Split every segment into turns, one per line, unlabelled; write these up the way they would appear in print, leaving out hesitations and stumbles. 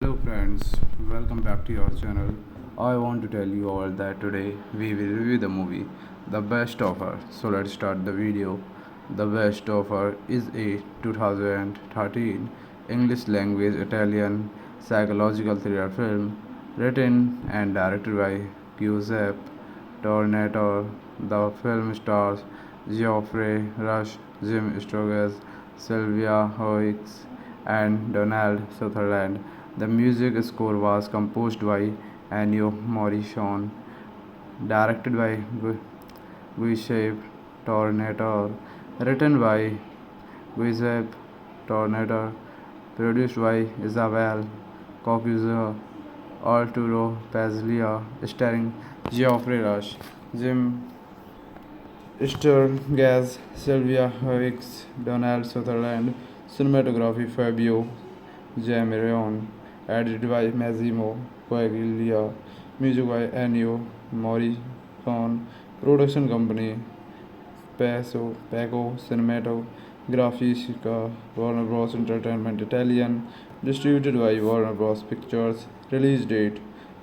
Hello friends, welcome back to your channel. I want to tell you all that today we will review the movie The Best Offer. So let's start the video. The Best Offer is a 2013 English language Italian psychological thriller film written and directed by Giuseppe Tornatore. The film stars Geoffrey Rush, Jim Sturgess, Sylvia Hoeks, and Donald Sutherland. The music score was composed by Ennio Morricone, directed by Giuseppe Tornatore, written by Giuseppe Tornatore, produced by Isabel Cocuzzo, Arturo Pazlia, starring Geoffrey Rush, Jim Sturgess, Sylvia Hoeks, Donald Sutherland, cinematography Fabio Jamieron, edited by Massimo Paglia, music by Ennio Morricone, production company Paco Cinematografisca, Warner Bros. Entertainment Italian, distributed by Warner Bros. Pictures, release date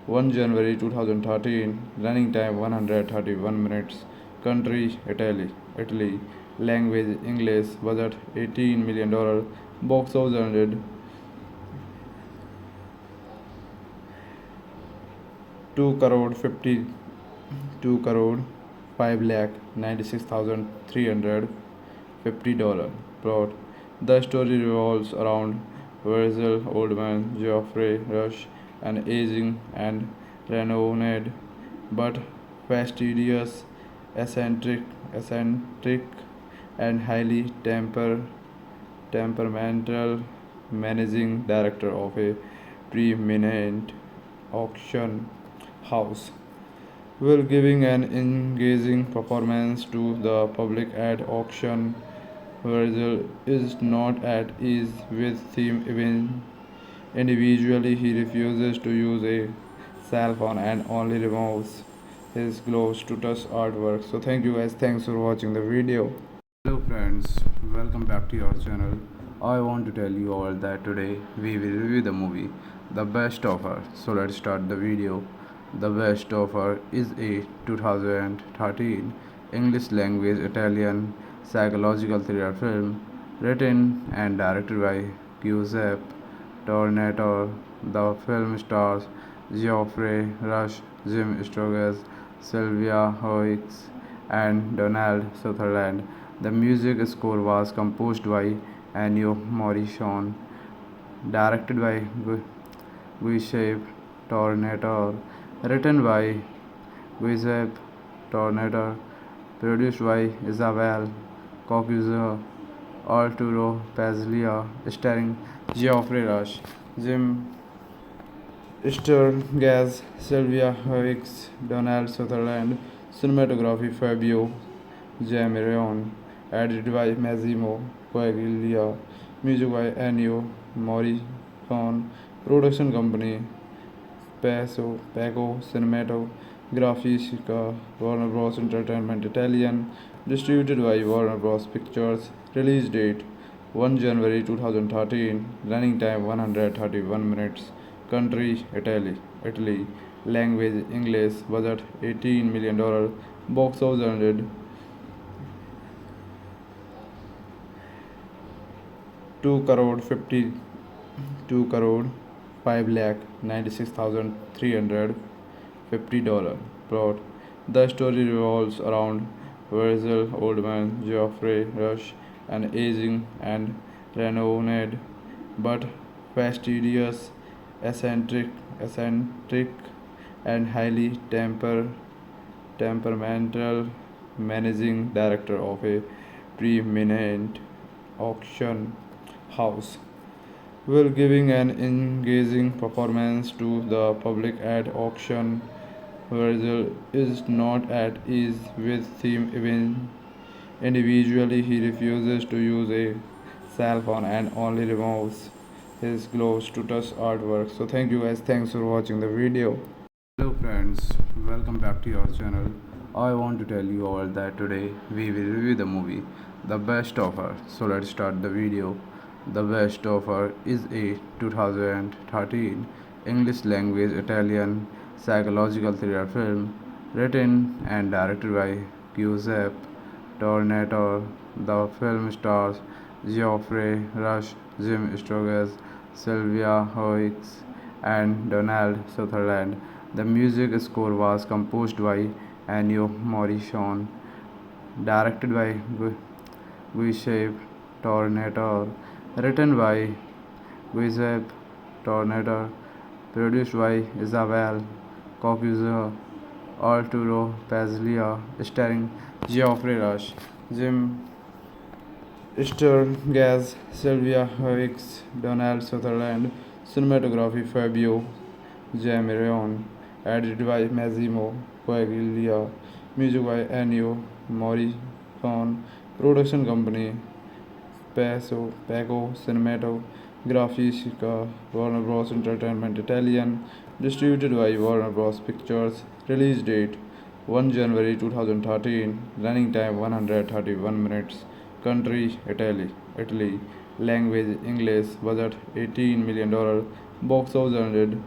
1 January 2013, running time 131 minutes, country Italy, language English, budget $18 million, box office earned 2 crore 52 crore 5 lakh 96,350 dollar. Plot: the story revolves around Virgil Oldman, Geoffrey Rush, an aging and renowned but fastidious, eccentric and highly temperamental managing director of a preeminent auction house, while giving an engaging performance to the public at auction. Virgil is not at ease with him even individually. He refuses to use a cell phone and only removes his gloves to touch artwork. So thank you guys, thanks for watching the video. Hello friends, welcome back to your channel. I want to tell you all that today we will review the movie The Best Offer. So let's start the video. The Best Offer is a 2013 English language Italian psychological thriller film written and directed by Giuseppe Tornatore. The film stars Geoffrey Rush, Jim Sturgess, Sylvia Hoeks, and Donald Sutherland. The music score was composed by Ennio Morricone, directed by Giuseppe Tornatore, written by Giuseppe Tornatore, produced by Isabel Cocuzzo, Arturo Pazlia, starring Geoffrey Rush, Jim Sturgess, Sylvia Hoeks, Donald Sutherland, cinematography Fabio Jamieron, edited by Massimo Paglia, music by Ennio Morricone, production company Paco Cinematografisca, Warner Bros. Entertainment Italian, distributed by Warner Bros. Pictures, release date 1 January 2013, running time 131 minutes, country Italy, language English, budget $18 million, box office earned 2 crore 52 crore 5 lakh 96,350 dollar. Plot: the story revolves around Virgil Oldman, Geoffrey Rush, an aging and renowned but fastidious, eccentric and highly temperamental managing director of a preeminent auction house, while giving an engaging performance to the public at auction. Virgil is not at ease with him even individually. He refuses to use a cell phone and only removes his gloves to touch artwork. So thank you guys, thanks for watching the video. Hello friends, welcome back to your channel. I want to tell you all that today we will review the movie The Best Offer. So let's start the video. The Best Offer is a 2013 English language Italian psychological thriller film written and directed by Giuseppe Tornatore. The film stars Geoffrey Rush, Jim Sturgess, Sylvia Hoeks, and Donald Sutherland. The music score was composed by Ennio Morricone, directed by Giuseppe Tornatore, written by Giuseppe Tornatore, produced by Isabel Coccuzzo, Arturo Pazlia, starring Geoffrey Rush, Jim Sturgess, Sylvia Hicks, Donald Sutherland, cinematography Fabio Jamirion, edited by Massimo Paglia, music by Ennio Morricone, production company Paco Cinematografisca, Warner Bros. Entertainment Italian, distributed by Warner Bros. Pictures, release date 1 January 2013, running time 131 minutes, country Italy, language English, budget $18 million, box office earned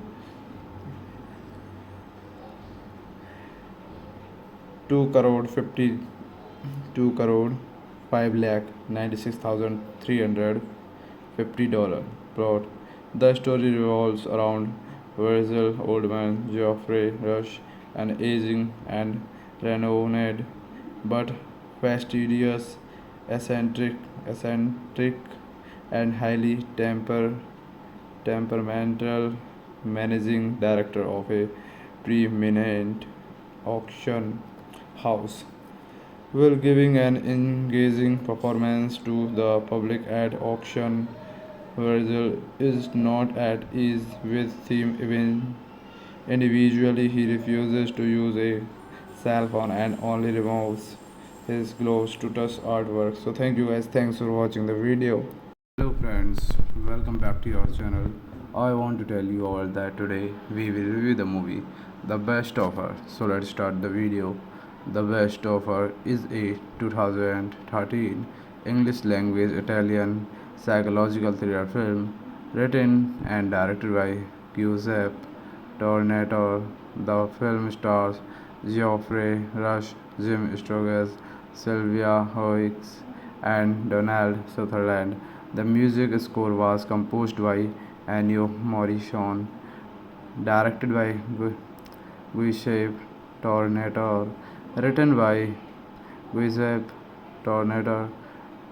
2 crore 52 crore 5 lakh 96,350 dollar. Plot: the story revolves around Virgil Oldman, Geoffrey Rush, an aging and renowned but fastidious, eccentric and highly temperamental managing director of a preeminent auction house, while giving an engaging performance to the public at auction. Virgil is not at ease with him even individually. He refuses to use a cell phone and only removes his gloves to touch artwork. So thank you guys. Thanks for watching the video. Hello friends, welcome back to your channel. I want to tell you all that today we will review the movie The Best Offer. So let's start the video. The Best Offer is a 2013 English language Italian psychological thriller film written and directed by Giuseppe Tornatore. The film stars Geoffrey Rush, Jim Sturgess, Sylvia Hoeks, and Donald Sutherland. The music score was composed by Ennio Morricone, directed by Giuseppe Tornatore, written by Giuseppe Tornatore,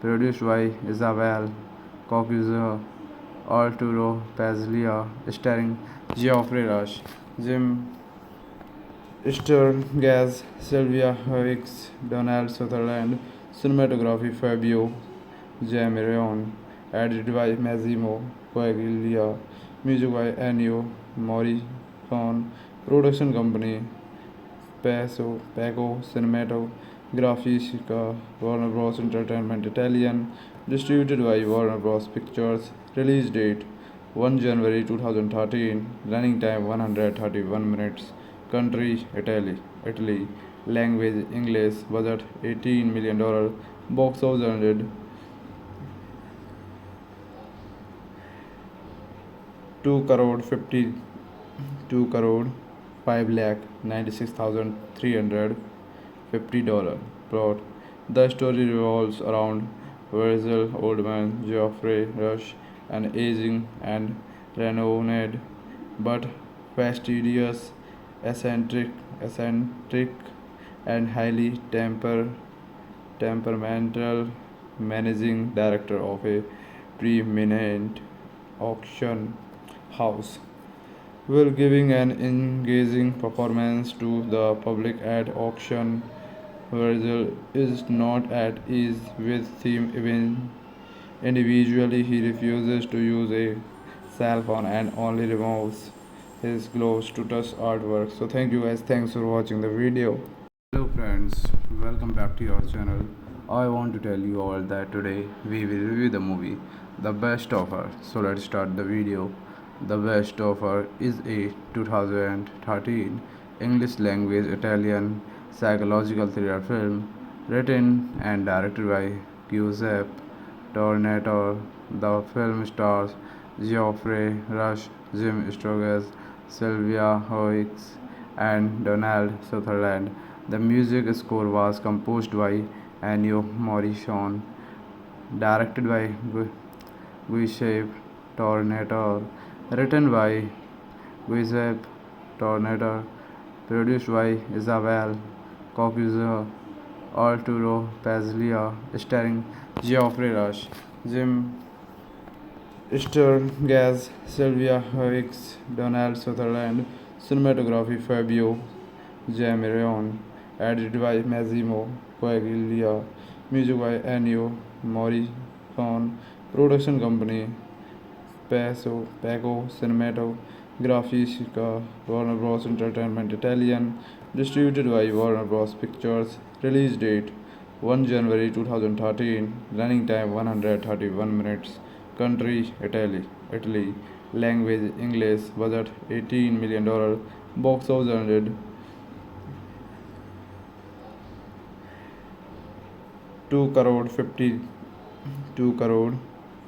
produced by Isabel Coccuzzo, Arturo Pazlia, starring Geoffrey Rush, Jim Sturgess, Sylvia Hicks, Donald Sutherland, cinematography Fabio Jamirion, edited by Massimo Paglia, music by Ennio Morricone, production company Paco Cinematografisca, Warner Bros. Entertainment Italian, distributed by Warner Bros. Pictures, release date 1 January 2013, running time 131 minutes, country Italy, language English, budget $18 million, box office earned 2 crore 52 crore 5 lakh 96,350 dollar. Plot: the story revolves around Virgil Oldman, Geoffrey Rush, an aging and renowned but fastidious, eccentric and highly temperamental managing director of a preeminent auction house, while giving an engaging performance to the public at auction. Virgil is not at ease with him even individually. He refuses to use a cell phone and only removes his gloves to touch artwork. So thank you guys. Thanks for watching the video. Hello friends, welcome back to your channel. I want to tell you all that today we will review the movie The Best Offer. So let's start the video. The Best Offer is a 2013 English language Italian psychological thriller film written and directed by Giuseppe Tornator. The film stars Geoffrey Rush, Jim Sturgess, Sylvia Hoeks, and Donald Sutherland. The music score was composed by Ennio Morricone, directed by Giuseppe Tornatore, written by Giuseppe Tornatore, produced by Isabel Cocuzo, Arturo Pazlia, starring Geoffrey Rush, Jim Sturgess, Sylvia Hoeks, Donald Sutherland, cinematography Fabio Jamirion, edited by Massimo Coaglia, music by Ennio Morricone, production company Paco Cinematographica, Warner Bros. Entertainment Italian, distributed by Warner Bros. Pictures, release date 1 January 2013, running time 131 minutes, country Italy, language English, budget $18 million, box office 2 crore 52 crore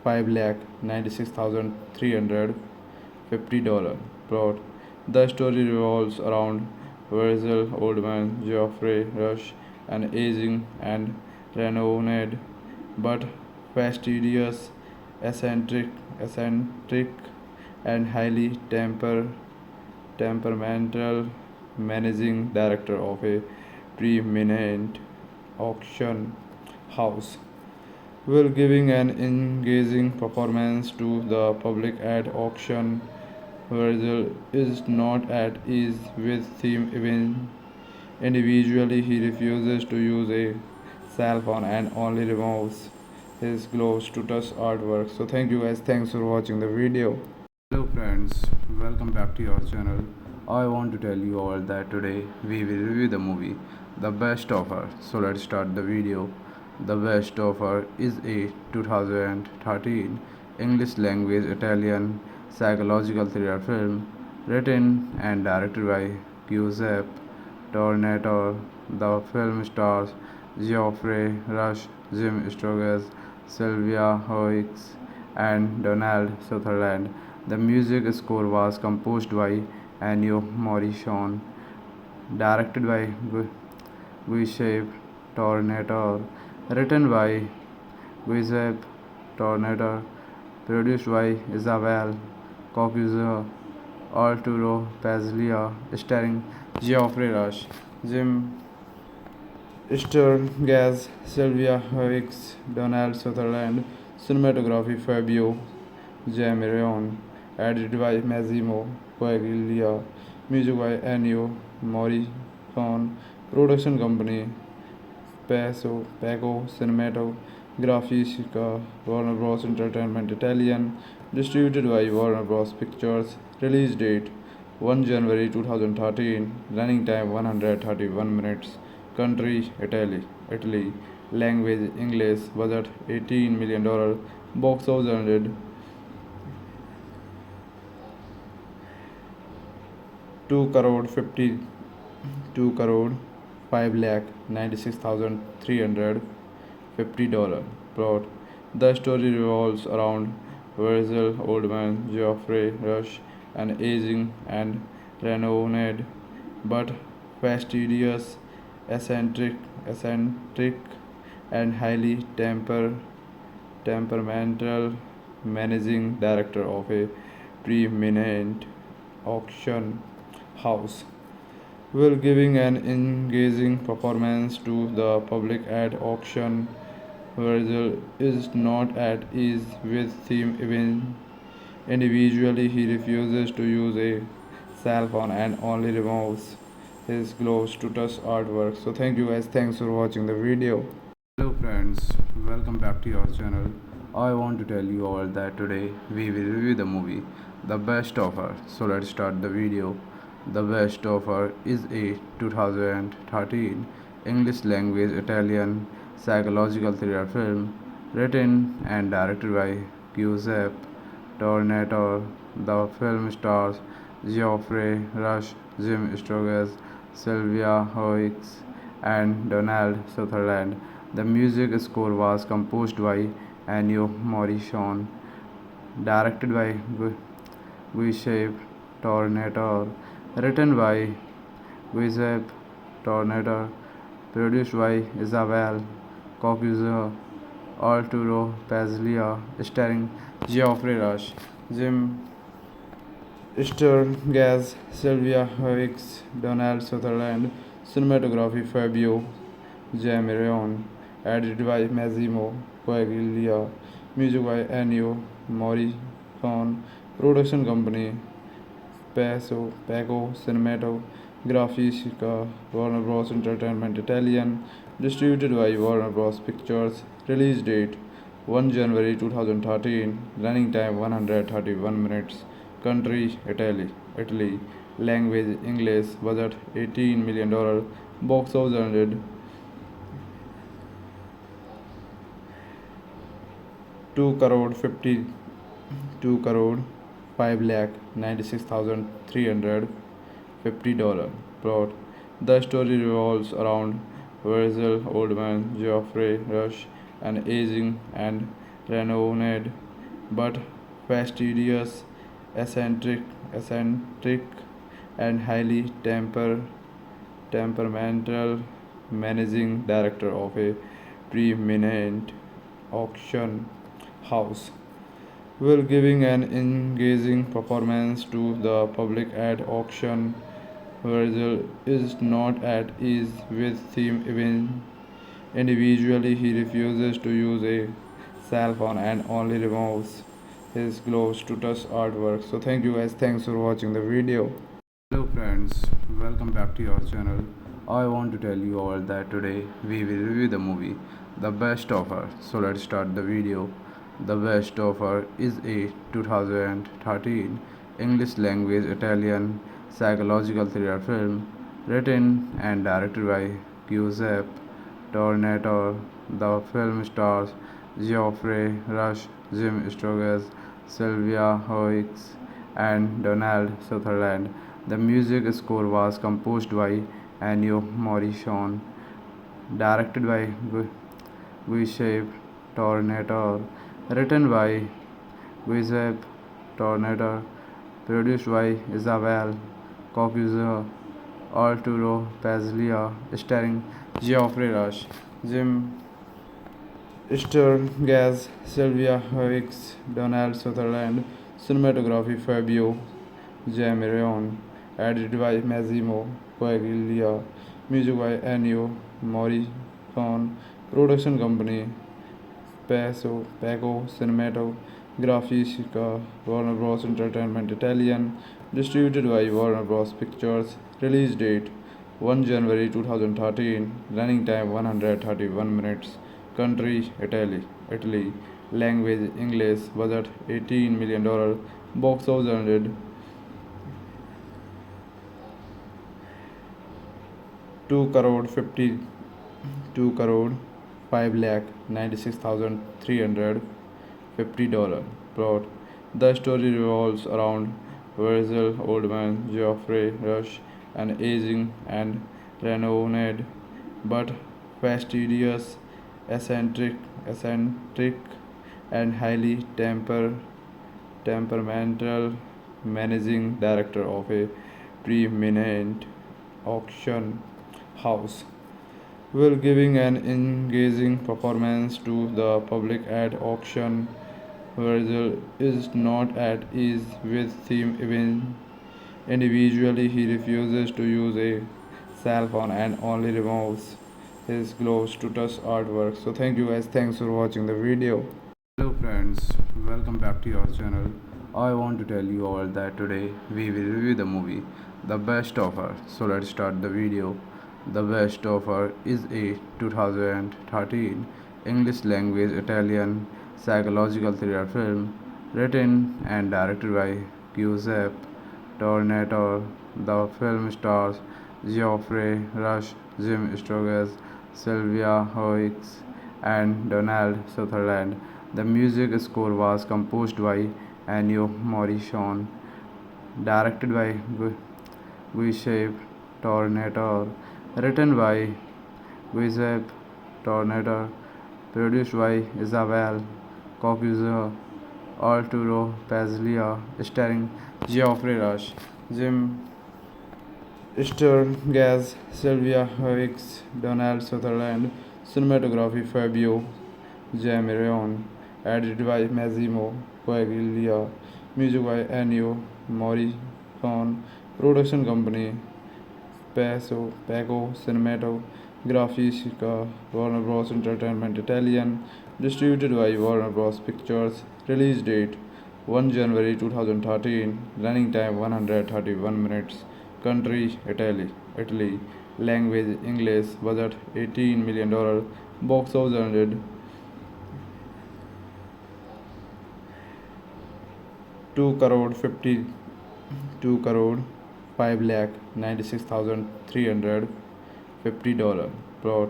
5 lakh 96,350 dollar. Plot: the story revolves around Virgil Oldman, Geoffrey Rush, an aging and renowned but fastidious, eccentric and highly temperamental managing director of a preeminent auction house, while giving an engaging performance to the public at auction. Virgil is not at ease with theme even individually. He refuses to use a cell phone and only removes his gloves to touch artwork. So thank you guys. Thanks for watching the video. Hello friends, welcome back to your channel. I want to tell you all that today we will review the movie The Best Offer. So let's start the video. The Best Offer is a 2013 English language Italian psychological thriller film written and directed by Giuseppe Tornatore. The film stars Geoffrey Rush, Jim Sturgess, Sylvia Hoeks, and Donald Sutherland. The music score was composed by Ennio Morricone, directed by Giuseppe Tornatore, written by Giuseppe Tornatore, produced by Isabel Cocuzo, Arturo Pazlia, starring Geoffrey Rush, Jim Sturgess, Sylvia Hoeks, Donald Sutherland, cinematography Fabio Jamirion, edited by Massimo Coaglia, music by Ennio Morricone, production company Paco Cinematographica, Warner Bros. Entertainment Italian, distributed by Warner Bros. Pictures, release date 1 January 2013, running time 131 minutes, country Italy, language English, budget $18 million, box office 2 crore 52 crore 5 lakh 96,350 dollar. Plot: the story revolves around Virgil Oldman, Geoffrey Rush, an aging and renowned but fastidious, eccentric and highly temperamental managing director of a preeminent auction house, while giving an engaging performance to the public at auction. Virgil is not at ease with theme even individually. He refuses to use a cell phone and only removes his gloves to touch artwork. So thank you guys. Thanks for watching the video. Hello friends, welcome back to your channel. I want to tell you all that today we will review the movie The Best Offer. So let's start the video. The Best Offer is a 2013 English language Italian psychological thriller film written and directed by Giuseppe Tornatore. The film stars Geoffrey Rush, Jim Sturgess, Sylvia Hoeks, and Donald Sutherland. The music score was composed by Ennio Morricone, directed by Giuseppe Tornatore, written by Giuseppe Tornatore, produced by Isabel Cocuzo, Arturo Pazlia, starring Geoffrey Rush, Jim Sturgess, Sylvia Hicks, Donald Sutherland, cinematography Fabio Jamirion, edited by Massimo Coaglia, music by Ennio Morricone, production company Paco Cinematographica, Warner Bros. Entertainment Italian, distributed by Warner Bros. Pictures, release date 1 January 2013, running time 131 minutes, country Italy, language English, budget $18 million, box office earned 2 crore 52 crore 5 lakh 96,350 dollar. Plot: the story revolves around Virgil Oldman, Geoffrey Rush, an aging and renowned but fastidious, eccentric and highly temperamental managing director of a preeminent auction house, while giving an engaging performance to the public at auction. Virgil is not at ease with theme even individually. He refuses to use a cell phone and only removes his gloves to touch artwork. So thank you guys. Thanks for watching the video. Hello friends, welcome back to your channel. I want to tell you all that today we will review the movie The Best Offer. So let's start the video. The Best Offer is a 2013 English language Italian psychological thriller film written and directed by Giuseppe Tornatore. The film stars Geoffrey Rush, Jim Sturgess, Sylvia Hoeks, and Donald Sutherland. The music score was composed by Ennio Morricone, directed by Giuseppe Tornatore, written by Giuseppe Tornatore, produced by Isabel Cocuzo, Arturo Pazlia, starring Geoffrey Rush, Jim Sturgess, Sylvia Hicks, Donald Sutherland, cinematography Fabio Jamirion, edited by Massimo Coaglia, music by Ennio Morricone, production company Paco Cinematographica, Warner Bros. Entertainment Italian, distributed by Warner Bros. Pictures, release date 1 January 2013, running time 131 minutes, country Italy, language English, budget $18 million, box office earned 2 crore 52 crore 5 lakh 96,350 dollar. Plot: the story revolves around Virgil Oldman, Geoffrey Rush, an aging and renowned but fastidious, eccentric and highly temperamental managing director of a preeminent auction house, while giving an engaging performance to the public at auction. Virgil is not at ease with theme even individually. He refuses to use a cell phone and only removes his gloves to touch artwork. So thank you guys. Thanks for watching the video. Hello friends, welcome back to your channel. I want to tell you all that today we will review the movie The Best Offer. So let's start the video. The Best Offer is a 2013 English language Italian psychological thriller film written and directed by Giuseppe Tornatore. The film stars Geoffrey Rush, Jim Sturgess, Sylvia Hoeks, and Donald Sutherland. The music score was composed by Ennio Morricone, directed by Giuseppe Tornatore, written by Giuseppe Tornatore, produced by Isabel Cocuzzo, Arturo Pazlia, starring Geoffrey Rush, Jim Sturgess, Sylvia Hicks, Donald Sutherland, cinematography Fabio Jamirion, edited by Massimo Coaglia, music by Ennio Morricone, production company Paco Cinematographica, Warner Bros. Entertainment Italian, distributed by Warner Bros. Pictures, release date 1 January 2013, running time 131 minutes, country Italy, language English, budget $18 million, box office 100 2 crore 52 crore 5 lakh 96,350 dollar. Plot: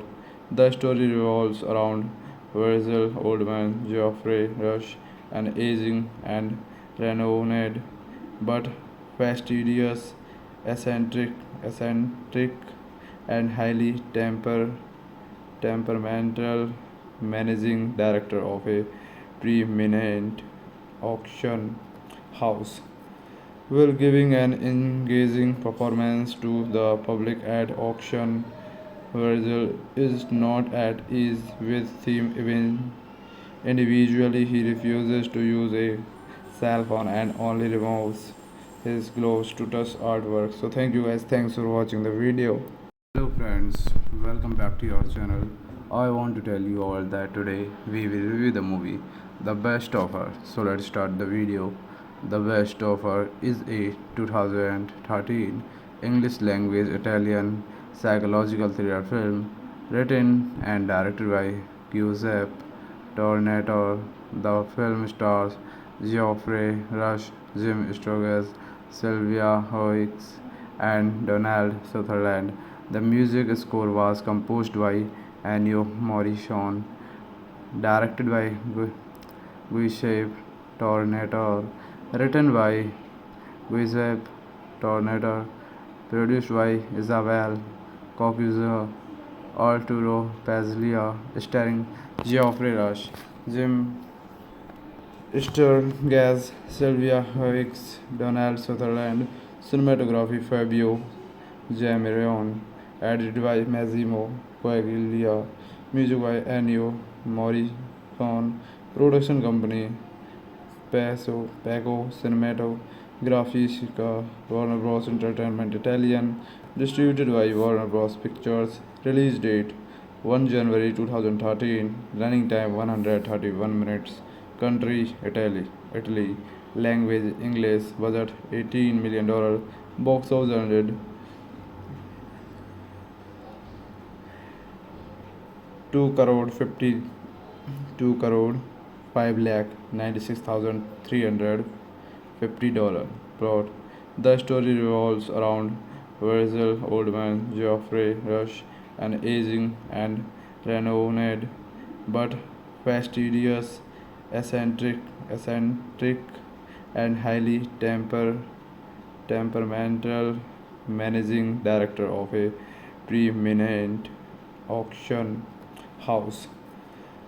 the story revolves around Virgil Oldman, Geoffrey Rush, an aging and renowned but fastidious, eccentric and highly temperamental managing director of a preeminent auction house, while giving an engaging performance to the public at auction. Virgil is not at ease with theme even individually. He refuses to use a cell phone and only removes his gloves to touch artwork. So thank you guys. Thanks for watching the video. Hello friends, welcome back to your channel. I want to tell you all that today we will review the movie The Best Offer. So let's start the video. The Best Offer is a 2013 English language Italian psychological thriller film written and directed by Giuseppe Tornatore. The film stars Geoffrey Rush, Jim Sturgess, Sylvia Hoeks, and Donald Sutherland. The music score was composed by Ennio Morricone, directed by Giuseppe Tornatore, written by Giuseppe Tornatore, produced by Isabel Cocuzzo, Arturo Pazlia, starring Geoffrey Rush, Jim Sturgess, Sylvia Hicks, Donald Sutherland, cinematography Fabio Jamirion, edited by Massimo Coaglia, music by Ennio Morricone, production company Paco Cinematographica, Warner Bros. Entertainment Italian, distributed by Warner Bros. Pictures, release date 1 January 2013, running time 131 minutes, country Italy, language English, budget $18 million, box office 100 2 crore 52 crore 5 lakh 96,350 dollar. Plot: the story revolves around Virgil Oldman, Geoffrey Rush, an aging and renowned but fastidious, eccentric and highly temperamental managing director of a preeminent auction house,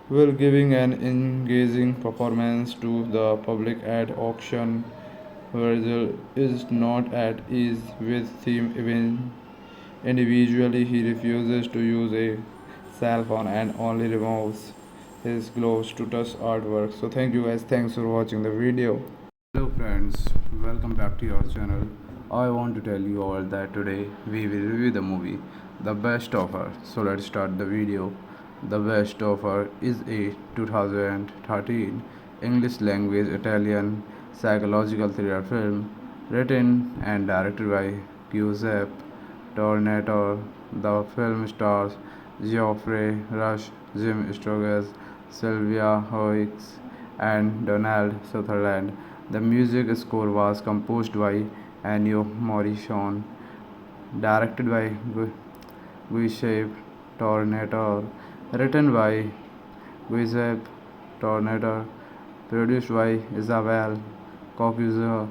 while giving an engaging performance to the public at auction. Virgil is not at ease with theme even individually. He refuses to use a cell phone and only removes his gloves to touch artwork. So thank you guys. Thanks for watching the video. Hello friends, welcome back to your channel. I want to tell you all that today we will review the movie The Best Offer. So let's start the video. The Best Offer is a 2013 English language Italian psychological thriller film written and directed by Giuseppe Tornatore. The film stars Geoffrey Rush, Jim Sturgess, Sylvia Hoeks, and Donald Sutherland. The music score was composed by Ennio Morricone, directed by Giuseppe Tornatore, written by Giuseppe Tornatore, produced by Isabel Cocuzzo,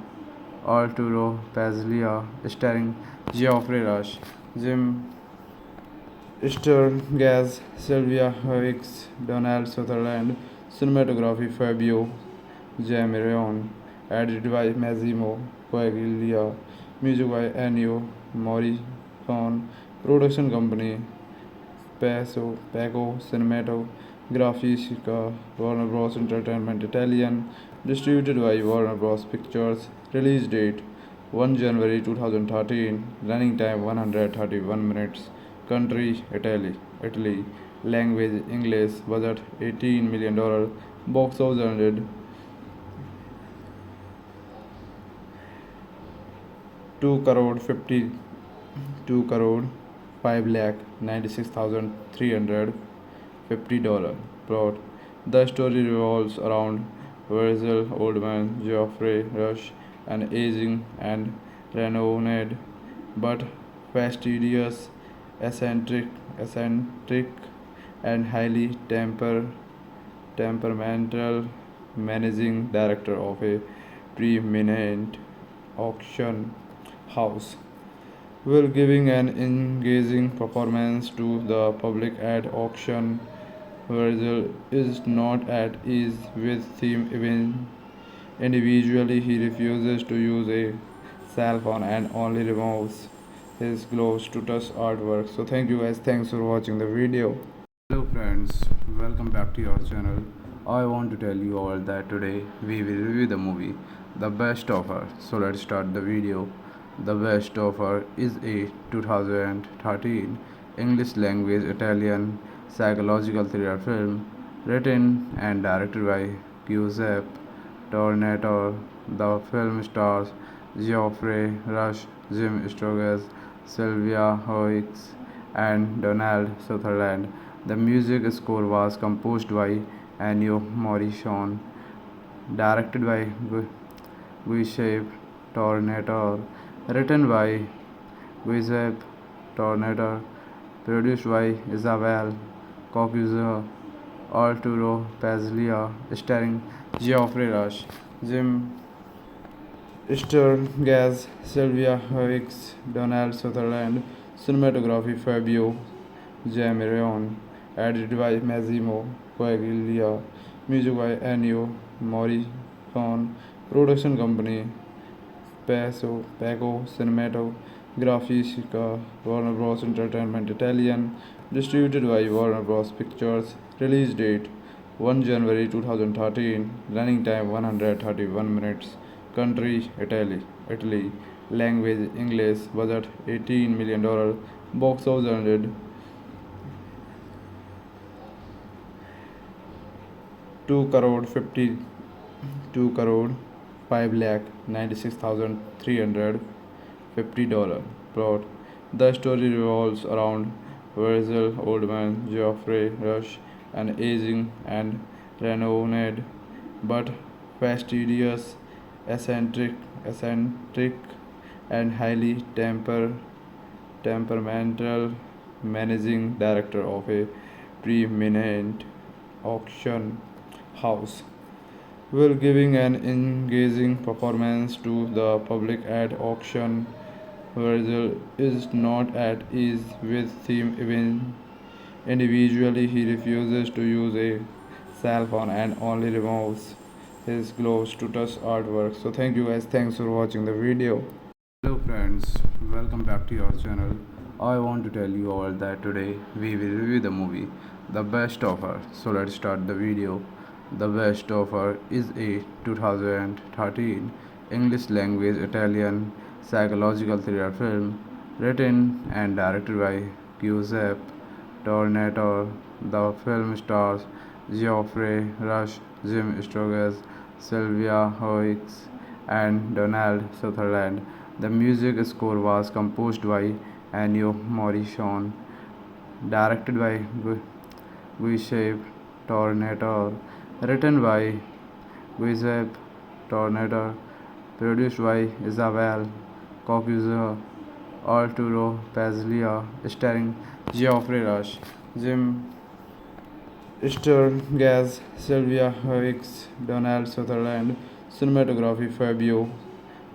Arturo Pazlia, starring Geoffrey Rush, Jim Sturgess, Sylvia Hicks, Donald Sutherland, cinematography Fabio Jamieron, edited by Massimo Paglia, music by Ennio Morricone, production company Paco Cinematografisca, Warner Bros. Entertainment Italian, distributed by Warner Bros. Pictures, release date 1 January 2013, running time 131 minutes, country Italy, language English, budget $18 million, box office earned 2 crore 52 crore 5 lakh 96,350 dollar. Plot: the story revolves around Virgil Oldman, Geoffrey Rush, an aging and renowned but fastidious, eccentric and highly temperamental managing director of a preeminent auction house, while giving an engaging performance to the public at auction. Virgil is not at ease with theme even individually. He refuses to use a cell phone and only removes his gloves to touch artwork. So thank you guys. Thanks for watching the video. Hello friends, welcome back to your channel. I want to tell you all that today we will review the movie The Best Offer. So let's start the video. The Best Offer is a 2013 English language Italian psychological thriller film written and directed by Giuseppe Tornatore. The film stars Geoffrey Rush, Jim Sturgess, Sylvia Hoeks, and Donald Sutherland. The music score was composed by Ennio Morricone, directed by Giuseppe Tornatore, written by Giuseppe Tornatore, produced by Isabel Cocuzzo, Arturo Pazlia, starring Geoffrey Rush, Jim Sturgess, Sylvia Hoeks, Donald Sutherland, cinematography Fabio Jamieron, edited by Massimo Paglia, music by Ennio Morricone, production company Paco Cinematografisca, Warner Bros. Entertainment Italian, distributed by Warner Bros. Pictures, release date 1 January 2013, running time 131 minutes, country Italy, language English, budget $18 million, box office earned 2 crore 52 crore 5 lakh 96,350 dollar. Plot: the story revolves around Virgil Oldman, Geoffrey Rush, an aging and renowned but fastidious, eccentric and highly temperamental managing director of a preeminent auction house, while giving an engaging performance to the public at auction. Virgil is not at ease with theme even individually. He refuses to use a cell phone and only removes his gloves to touch artwork. So thank you guys. Thanks for watching the video. Hello friends, welcome back to your channel. I want to tell you all that today we will review the movie The Best Offer. So let's start the video. The Best Offer is a 2013 English language Italian psychological thriller film written and directed by Giuseppe Tornatore. The film stars Geoffrey Rush, Jim Sturgess, Sylvia Hoeks, and Donald Sutherland. The music score was composed by Ennio Morricone, directed by Giuseppe Tornatore, written by Giuseppe Tornatore, produced by Isabel Cocuzzo, Arturo Pazlia, starring Geoffrey Rush, Jim Sturgess, Sylvia Hoeks, Donald Sutherland, cinematography Fabio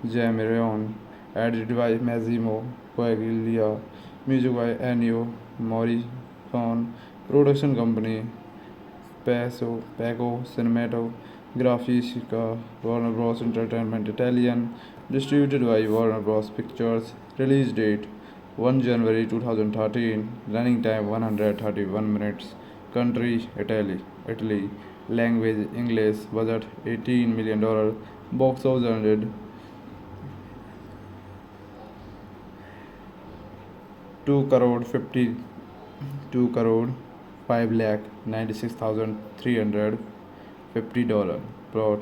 Jamieron, edited by Massimo Paglia, music by Ennio Morricone, production company Pago Cinematographica, Warner Bros. Entertainment Italian, distributed by Warner Bros. Pictures, release date 1 January 2013, running time 131 minutes, country Italy, language English, budget $18 million, box office earned 2 crore 52 crore 5 lakh 96,350 dollar. Plot: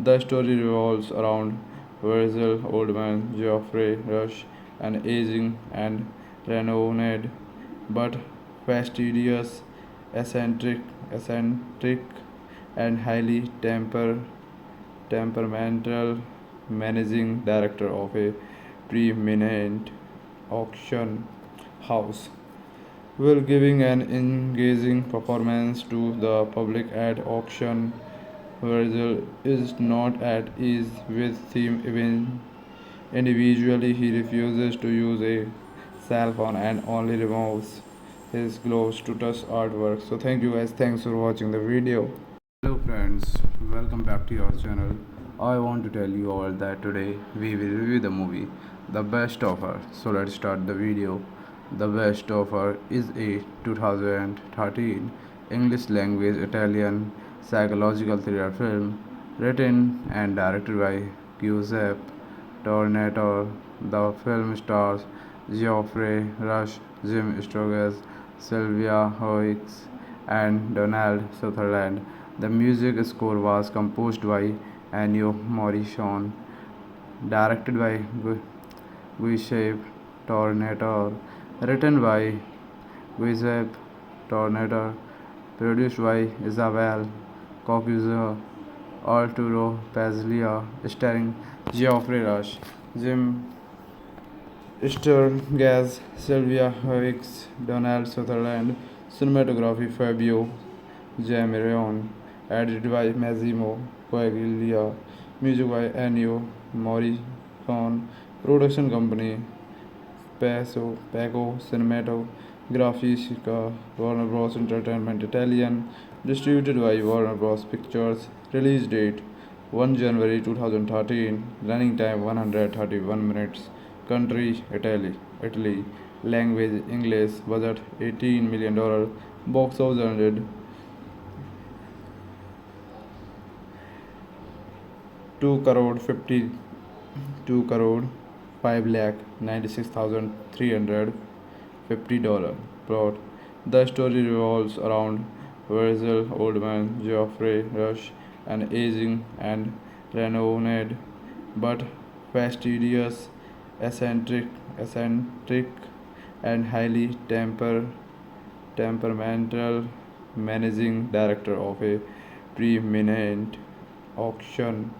the story revolves around Virgil Oldman, Geoffrey Rush, an aging and renowned but fastidious, eccentric and highly temperamental managing director of a preeminent auction house, while giving an engaging performance to the public at auction. Virgil is not at ease with him even individually. He refuses to use a cell phone and only removes his gloves to touch artwork. So thank you guys. Thanks for watching the video. Hello friends, welcome back to your channel. I want to tell you all that today we will review the movie The Best Offer. So let's start the video. The Best Offer is a 2013 English language Italian psychological thriller film written and directed by Giuseppe Tornatore. The film stars Geoffrey Rush, Jim Sturgess, Sylvia Hoeks, and Donald Sutherland. The music score was composed by Ennio Morricone, directed by Giuseppe Tornatore, written by Giuseppe Tornatore, produced by Isabel Coccuzzo, Arturo Pazlia, starring Geoffrey Rush, Jim Sturgess, Sylvia Hoeks, Donald Sutherland, cinematography Fabio Jamerion, edited by Massimo Coaglia, music by Ennio Morricone, production company Pago Cinematographica, Warner Bros. Entertainment Italian, distributed by Warner Bros. Pictures, release date 1 January 2013, running time 131 minutes, country Italy, language English, budget $18 million, box office earned 2 crore 52 crore 5 lakh 96,350 dollar. Plot: the story revolves around Virgil Oldman, Geoffrey Rush, an aging and renowned but fastidious, eccentric and highly temperamental managing director of a preeminent auction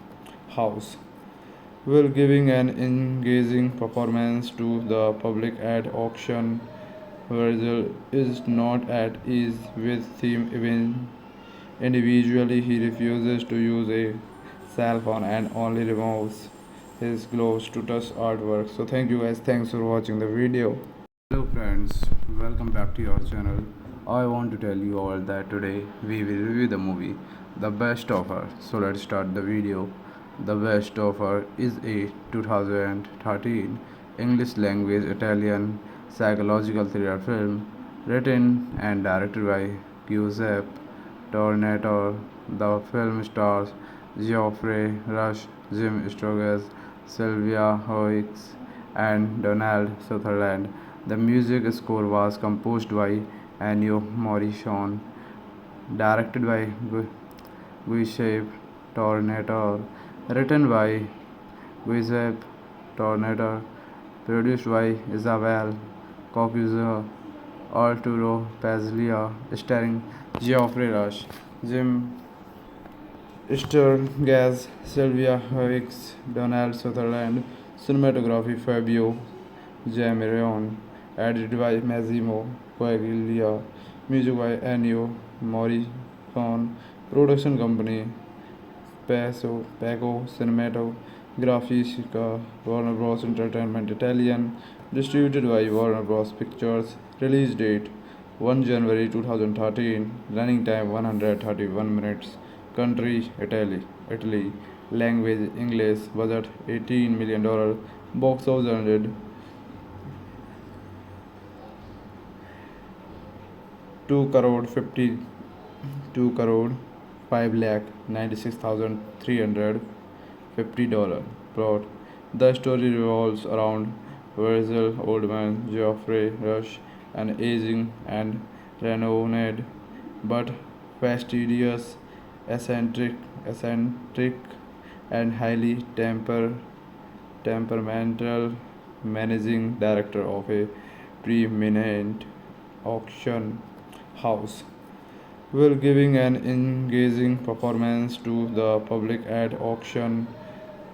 house, while giving an engaging performance to the public at auction. Virgil is not at ease with him even individually. He refuses to use a cell phone and only removes his gloves to touch artwork. So thank you guys. Thanks for watching the video. Hello friends, welcome back to your channel. I want to tell you all that today we will review the movie The Best Offer. So let's start the video. The Best Offer is a 2013 English language Italian psychological thriller film written and directed by Giuseppe Tornatore. The film stars Geoffrey Rush, Jim Sturgess, Sylvia Hoeks, and Donald Sutherland. The music score was composed by Ennio Morricone, directed by Giuseppe Tornatore, written by Giuseppe Tornatore, produced by Isabel Coccuzzo, Arturo Pazlia, starring Geoffrey Rush, Jim Sturgess, Sylvia Hoeks, Donald Sutherland, cinematography Fabio Jamerion, edited by Massimo Coaglia, music by Ennio Morricone, production company Pago Cinematographica, Warner Bros. Entertainment Italian, distributed by Warner Bros. Pictures, release date 1 January 2013, running time 131 minutes, country Italy, language English, budget $18 million, box office 100 2 crore 52 crore 5 lakh 96,350 dollar. Plot: the story revolves around Virgil Oldman, Geoffrey Rush, an aging and renowned but fastidious, eccentric and highly temperamental managing director of a preeminent auction house, while giving an engaging performance to the public at auction.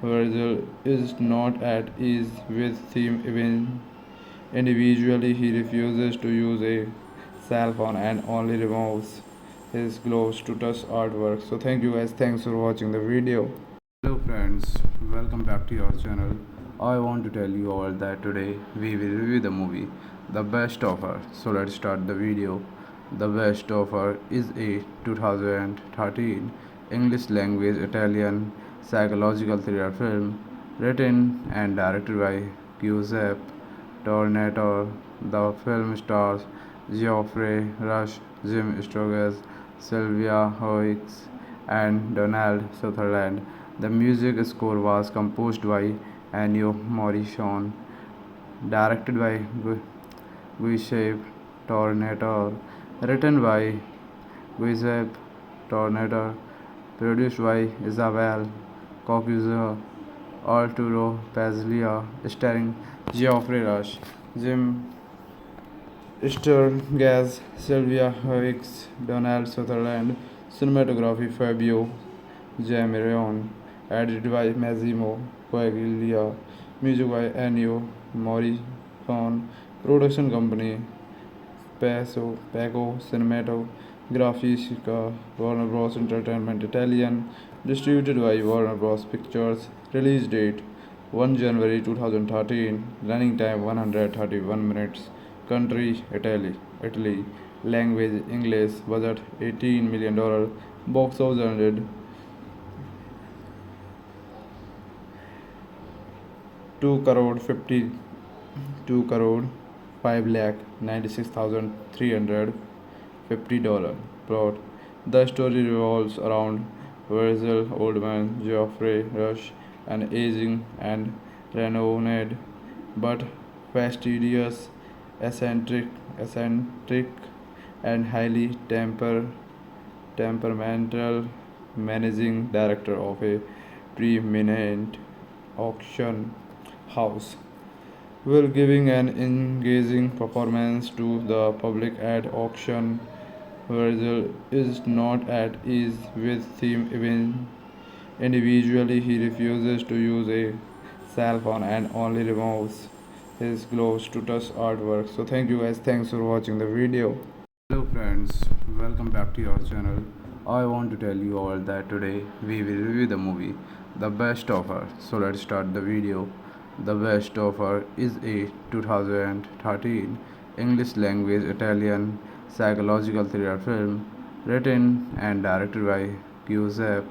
Virgil is not at ease with theme even individually. He refuses to use a cell phone and only removes his gloves to touch artwork. So thank you guys. Thanks for watching the video. Hello friends, welcome back to your channel. I want to tell you all that today we will review the movie The Best Offer. So let's start the video. The Best Offer is a 2013 English language Italian psychological thriller film written and directed by Giuseppe Tornatore. The film stars Geoffrey Rush, Jim Sturgess, Sylvia Hoeks, and Donald Sutherland. The music score was composed by Ennio Morricone, directed by Giuseppe Tornatore, written by Giuseppe Tornatore, produced by Isabel Coccuzzo, Arturo Pazlia, starring Geoffrey Rush, Jim Sturgess, Sylvia Hoeks, Donald Sutherland, cinematography Fabio Jamieron, edited by Massimo Paglia, music by Ennio Morricone, production company Paco Cinematografisca, Warner Bros. Entertainment Italian, distributed by Warner Bros. Pictures, release date 1 January 2013, running time 131 minutes, country Italy, language English, budget $18 million, box office 100 2 crore 52 crore 5 lakh 96,350 dollar. Plot: the story revolves around Virgil Oldman, Geoffrey Rush, an aging and renowned but fastidious, eccentric and highly temperamental managing director of a preeminent auction house, while giving an engaging performance to the public at auction. Virgil is not at ease with theme even individually. He refuses to use a cell phone and only removes his gloves to touch artwork. So thank you guys. Thanks for watching the video. Hello friends, welcome back to your channel. I want to tell you all that today we will review the movie The Best Offer. So let's start the video. The Best Offer is a 2013 English language Italian psychological thriller film written and directed by Giuseppe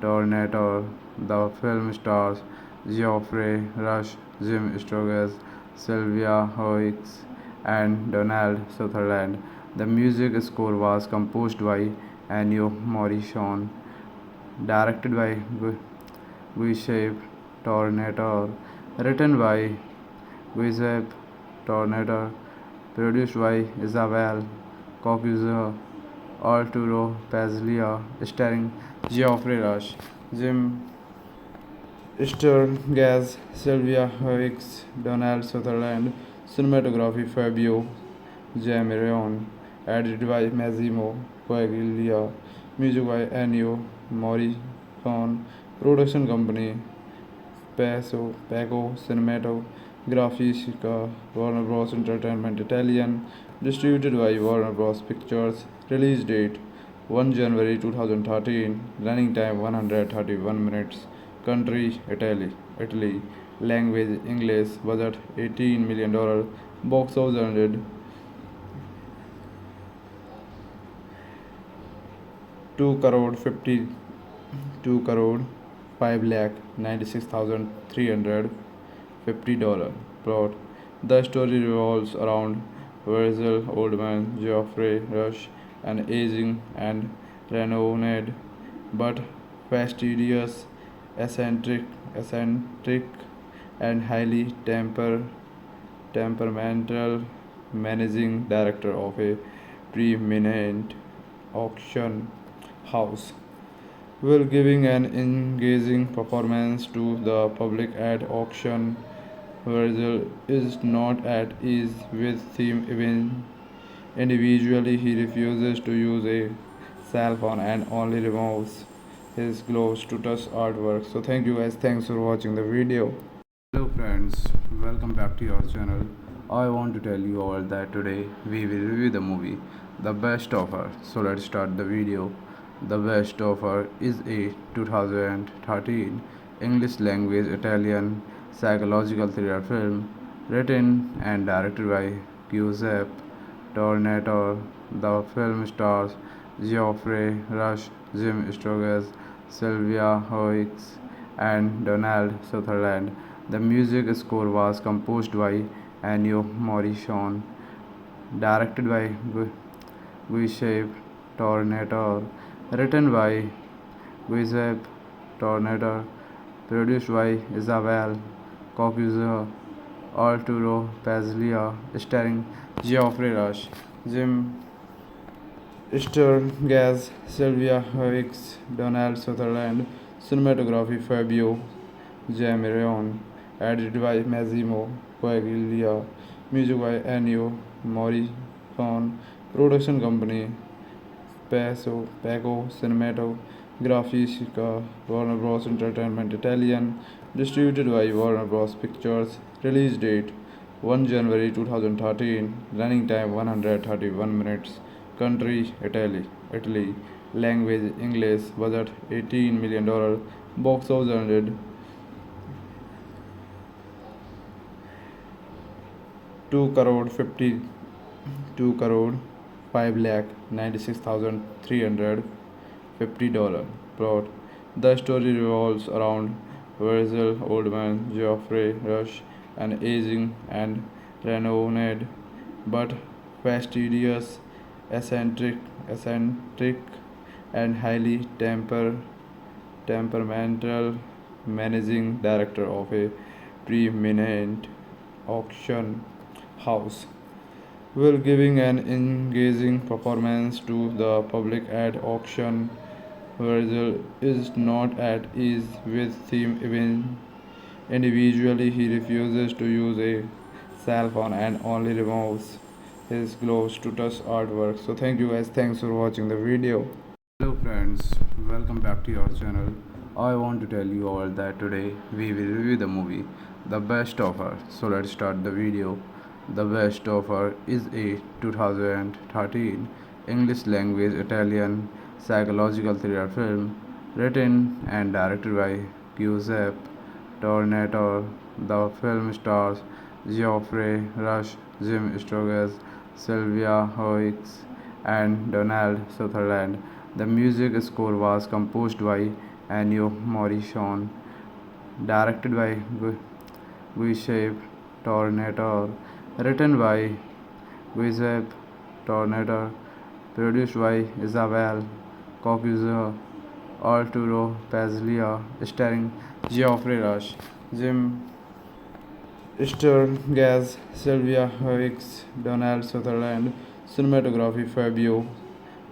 Tornatore. The film stars Geoffrey Rush, Jim Sturgess, Sylvia Hoeks, and Donald Sutherland. The music score was composed by Ennio Morricone, directed by Giuseppe Tornatore, written by Giuseppe Tornatore, produced by Isabel Coccuzzo, Arturo Pazlia, starring Geoffrey Rush, Jim Sturgess, Sylvia Hoeks, Donald Sutherland, cinematography Fabio Jamieron, edited by Massimo Paglia, music by Ennio Morricone, production company Paco Cinematografisca, Warner Bros. Entertainment Italian, distributed by Warner Bros. Pictures, release date 1 January 2013, running time 131 minutes, country Italy, language English, budget $18 million, box office 100 2 crore 52 crore 5 lakh 96,350 dollar plot. The story revolves around Virgil Oldman, Geoffrey Rush, an aging and renowned but fastidious, eccentric and highly temperamental managing director of a preeminent auction house, while giving an engaging performance to the public at auction. Virgil is not at ease with theme even individually. He refuses to use a cell phone and only removes his gloves to touch artwork. So thank you guys. Thanks for watching the video. Hello friends, welcome back to your channel. I want to tell you all that today we will review the movie The Best Offer. So let's start the video. The Best Offer is a 2013 English language Italian psychological thriller film written and directed by Giuseppe Tornatore. The film stars Geoffrey Rush, Jim Sturgess, Sylvia Hoeks, and Donald Sutherland. The music score was composed by Ennio Morricone, directed by Giuseppe Tornatore, written by Giuseppe Tornatore, produced by Isabel Cocuzzo, Arturo Pazlia, starring Geoffrey Rush, Jim Sturgess, Sylvia Hoeks, Donald Sutherland, cinematography Fabio Jamiron, edited by Massimo Paglia, music by Ennio Morricone, production company Paco Cinematografisca, Warner Bros. Entertainment Italian, distributed by Warner Bros. Pictures, release date 1 January 2013, running time 131 minutes, country Italy, language English, budget $18 million, box office earned 2 crore 52 crore 5 lakh 96,350 dollar plot. The story revolves around Virgil Oldman, Geoffrey Rush, an aging and renowned but fastidious, eccentric and highly temperamental managing director of a preeminent auction house, while giving an engaging performance to the public at auction. Virgil is not at ease with theme even individually. He refuses to use a cell phone and only removes his gloves to touch artwork. So thank you guys. Thanks for watching the video. Hello friends, welcome back to your channel. I want to tell you all that today we will review the movie The Best Offer. So let's start the video. The Best Offer is a 2013 English language Italian psychological thriller film written and directed by Giuseppe Tornatore. The film stars Geoffrey Rush, Jim Sturgess, Sylvia Hoeks, and Donald Sutherland. The music score was composed by Ennio Morricone, directed by Giuseppe Tornatore, written by Giuseppe Tornatore, produced by Isabel Cocuzzo, Arturo Pazlia, starring Geoffrey Rush, Jim Sturgess, Sylvia Hoeks, Donald Sutherland, cinematography Fabio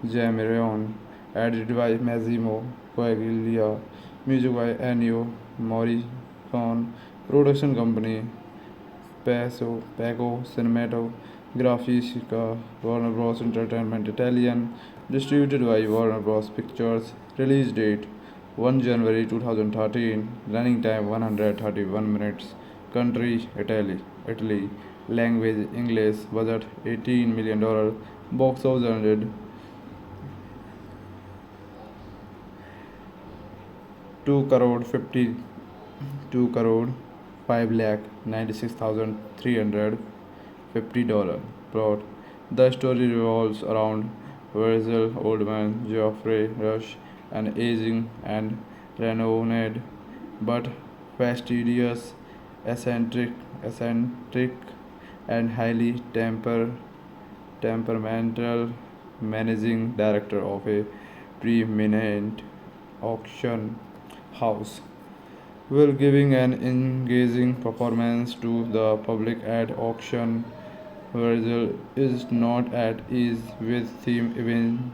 Jamiron, edited by Massimo Paglia, music by Ennio Morricone, production company Paco Cinematografisca, Warner Bros. Entertainment Italian, distributed by Warner Bros. Pictures, release date 1 January 2013, running time 131 minutes, country Italy, language English, budget $18 million, box office earned 2 crore 52 crore 5 lakh 96,350 dollar plot. The story revolves around Virgil Oldman, Geoffrey Rush, an aging and renowned but fastidious, eccentric and highly temperamental managing director of a preeminent auction house will giving an engaging performance to the public at auction. Virgil is not at ease with theme even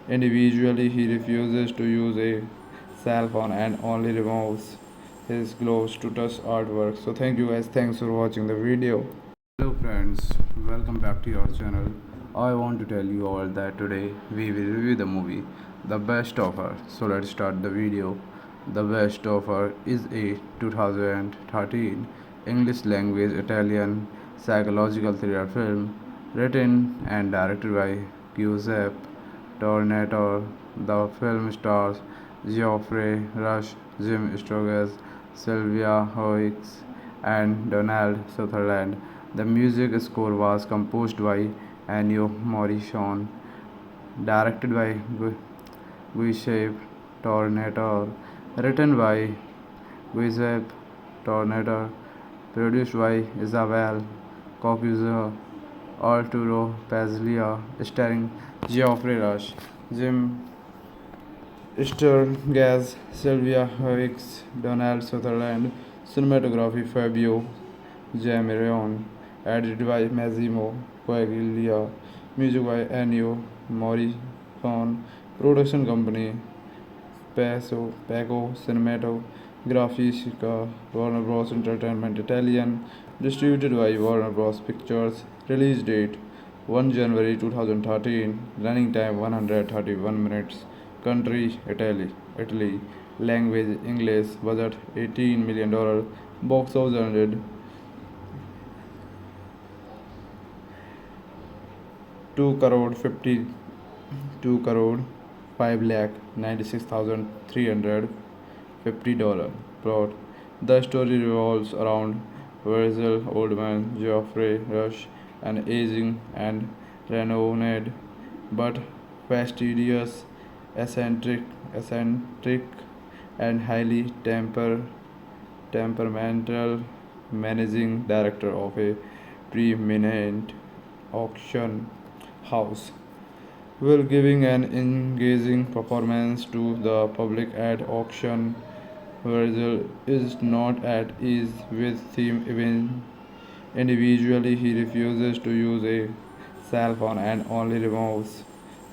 individually. He refuses to use a cell phone and only removes his gloves to touch artwork. So thank you guys. Thanks for watching the video. Hello friends, welcome back to your channel. I want to tell you all that today we will review the movie The Best Offer. So let's start the video. The Best Offer is a 2013 English language Italian psychological thriller film written and directed by Giuseppe Tornatore. The film stars Geoffrey Rush, Jim Sturgess, Sylvia Hoeks, and Donald Sutherland. The music score was composed by Ennio Morricone, directed by Giuseppe Tornatore, written by Giuseppe Tornatore, produced by Isabel Coccuzzo, Arturo Pazlia, starring Geoffrey Rush, Jim Sturgess, Sylvia Hoeks, Donald Sutherland, cinematography Fabio Jamirion, edited by Massimo Paglia, music by Ennio Morricone, production company Paco Cinematografisca, Warner Bros. Entertainment Italian, distributed by Warner Bros. Pictures, release date 1 January 2013, running time 131 minutes, country Italy, language English, budget $18 million, box office 100 2 crore 52 crore 5 lakh 96,350 dollar. Plot: the story revolves around Virgil Oldman, Geoffrey Rush, an aging and renowned but fastidious, eccentric and highly temperamental managing director of a preeminent auction house will giving an engaging performance to the public at auction. Virgil is not at ease with theme even individually. He refuses to use a cell phone and only removes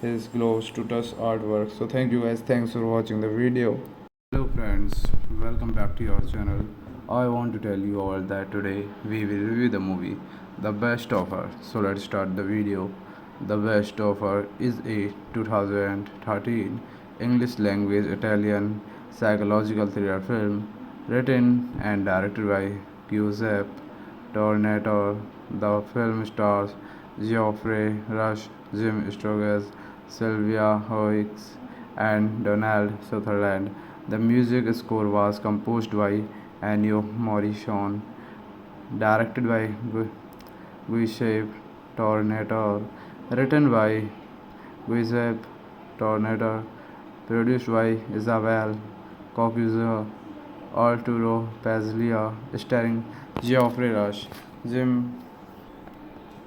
his gloves to touch artwork. So thank you guys. Thanks for watching the video. Hello friends, welcome back to your channel. I want to tell you all that today we will review the movie The Best Offer. So let's start the video. The Best Offer is a 2013 English language Italian psychological thriller film written and directed by Giuseppe Tornatore. The film stars Geoffrey Rush, Jim Sturgess, Sylvia Hoeks, and Donald Sutherland. The music score was composed by Ennio Morricone, directed by Giuseppe Tornatore, written by Giuseppe Tornatore, produced by Isabel Coccuzzo, Arturo Pazlia, starring Geoffrey Rush, Jim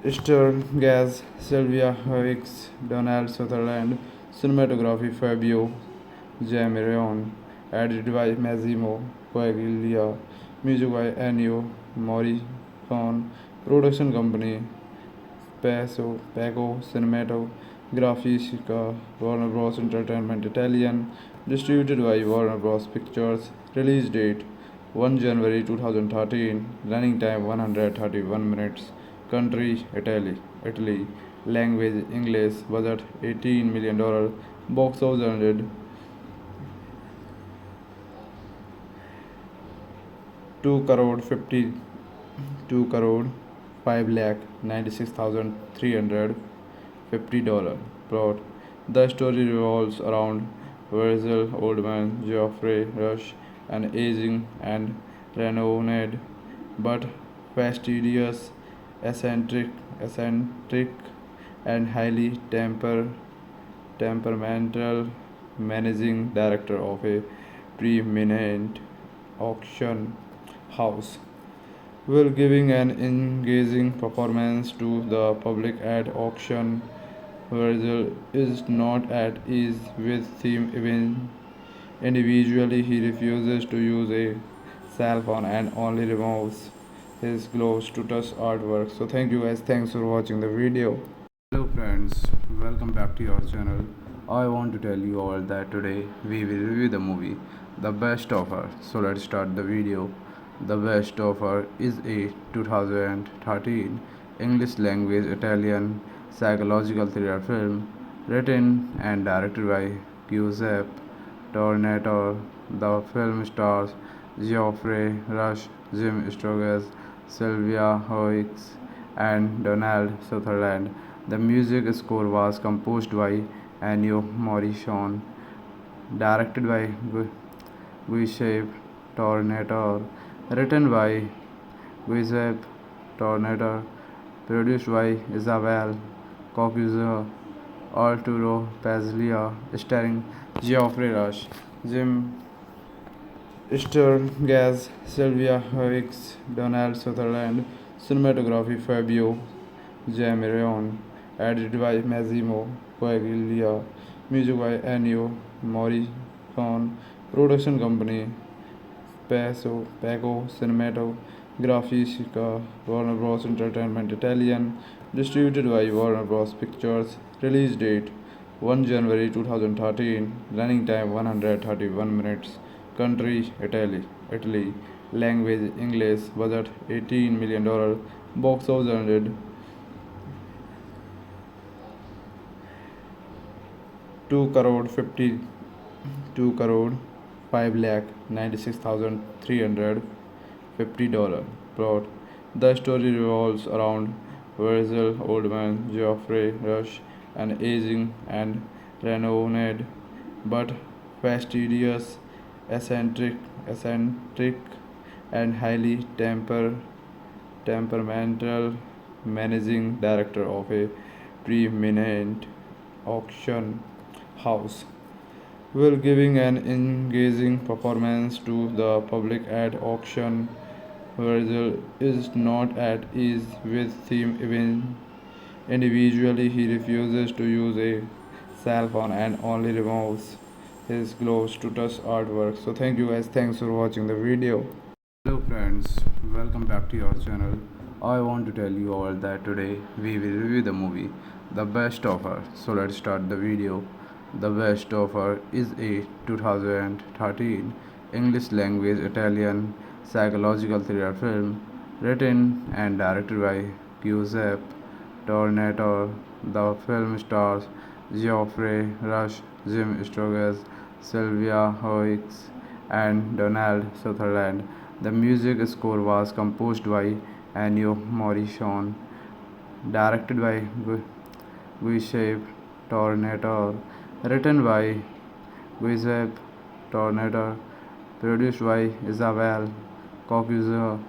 Sturgess, Sylvia Hoeks, Donald Sutherland, cinematography Fabio Jamirion, edited by Massimo Paglia, music by Ennio Morricone, production company Paco Cinematografisca, Warner Bros. Entertainment Italian, distributed by Warner Bros. Pictures, release date 1 January 2013, running time 131 minutes, country Italy, language English, budget $18 million, box office 100 2 crore 52 crore 5 lakh 96,350 dollar. Plot: the story revolves around Virgil Oldman, Geoffrey Rush, an aging and renowned but fastidious, eccentric and highly temperamental managing director of a preeminent auction house, will giving an engaging performance to the public at auction. Virgil is not at ease with theme even individually. He refuses to use a cell phone and only removes his gloves to touch artwork. So thank you guys. Thanks for watching the video. Hello friends, welcome back to your channel. I want to tell you all that today we will review the movie The Best Offer. So let's start the video. The Best Offer is a 2013 English language Italian psychological thriller film written and directed by Giuseppe Tornatore. The film stars Geoffrey Rush, Jim Sturgess, Sylvia Hoeks, and Donald Sutherland. The music score was composed by Ennio Morricone, directed by Giuseppe Tornatore, written by Giuseppe Tornatore, produced by Isabel Coccuzzo, Arturo Pazlia, starring Geoffrey Rush, Jim Sturgess, Sylvia Hoeks, Donald Sutherland, cinematography Fabio Jamirion, edited by Massimo Coaglia, music by Ennio Morricone, production company Paco Cinematografistica, Warner Bros. Entertainment Italian, distributed by Warner Bros. Pictures, release date 1 January 2013, running time 131 minutes, country Italy, language English, budget $18 million, box office earned 2 crore 52 crore 5 lakh 96,350 dollar. Plot: the story revolves around Virgil Oldman, Geoffrey Rush, an aging and renowned but fastidious, eccentric and highly temperamental managing director of a preeminent auction house, will giving an engaging performance to the public at auction. Virgil is not at ease with theme even individually. He refuses to use a cell phone and only removes his gloves to touch artwork. So thank you guys. Thanks for watching the video. Hello friends, welcome back to your channel. I want to tell you all that today we will review the movie The Best Offer. So let's start the video. The Best Offer is a 2013 English language Italian psychological thriller film written and directed by Giuseppe Tornatore. The film stars Geoffrey Rush, Jim Sturgess, Sylvia Hoeks, and Donald Sutherland. The music score was composed by Ennio Morricone, directed by Giuseppe Tornatore, written by Giuseppe Tornatore, produced by Isabel Coccuzzo,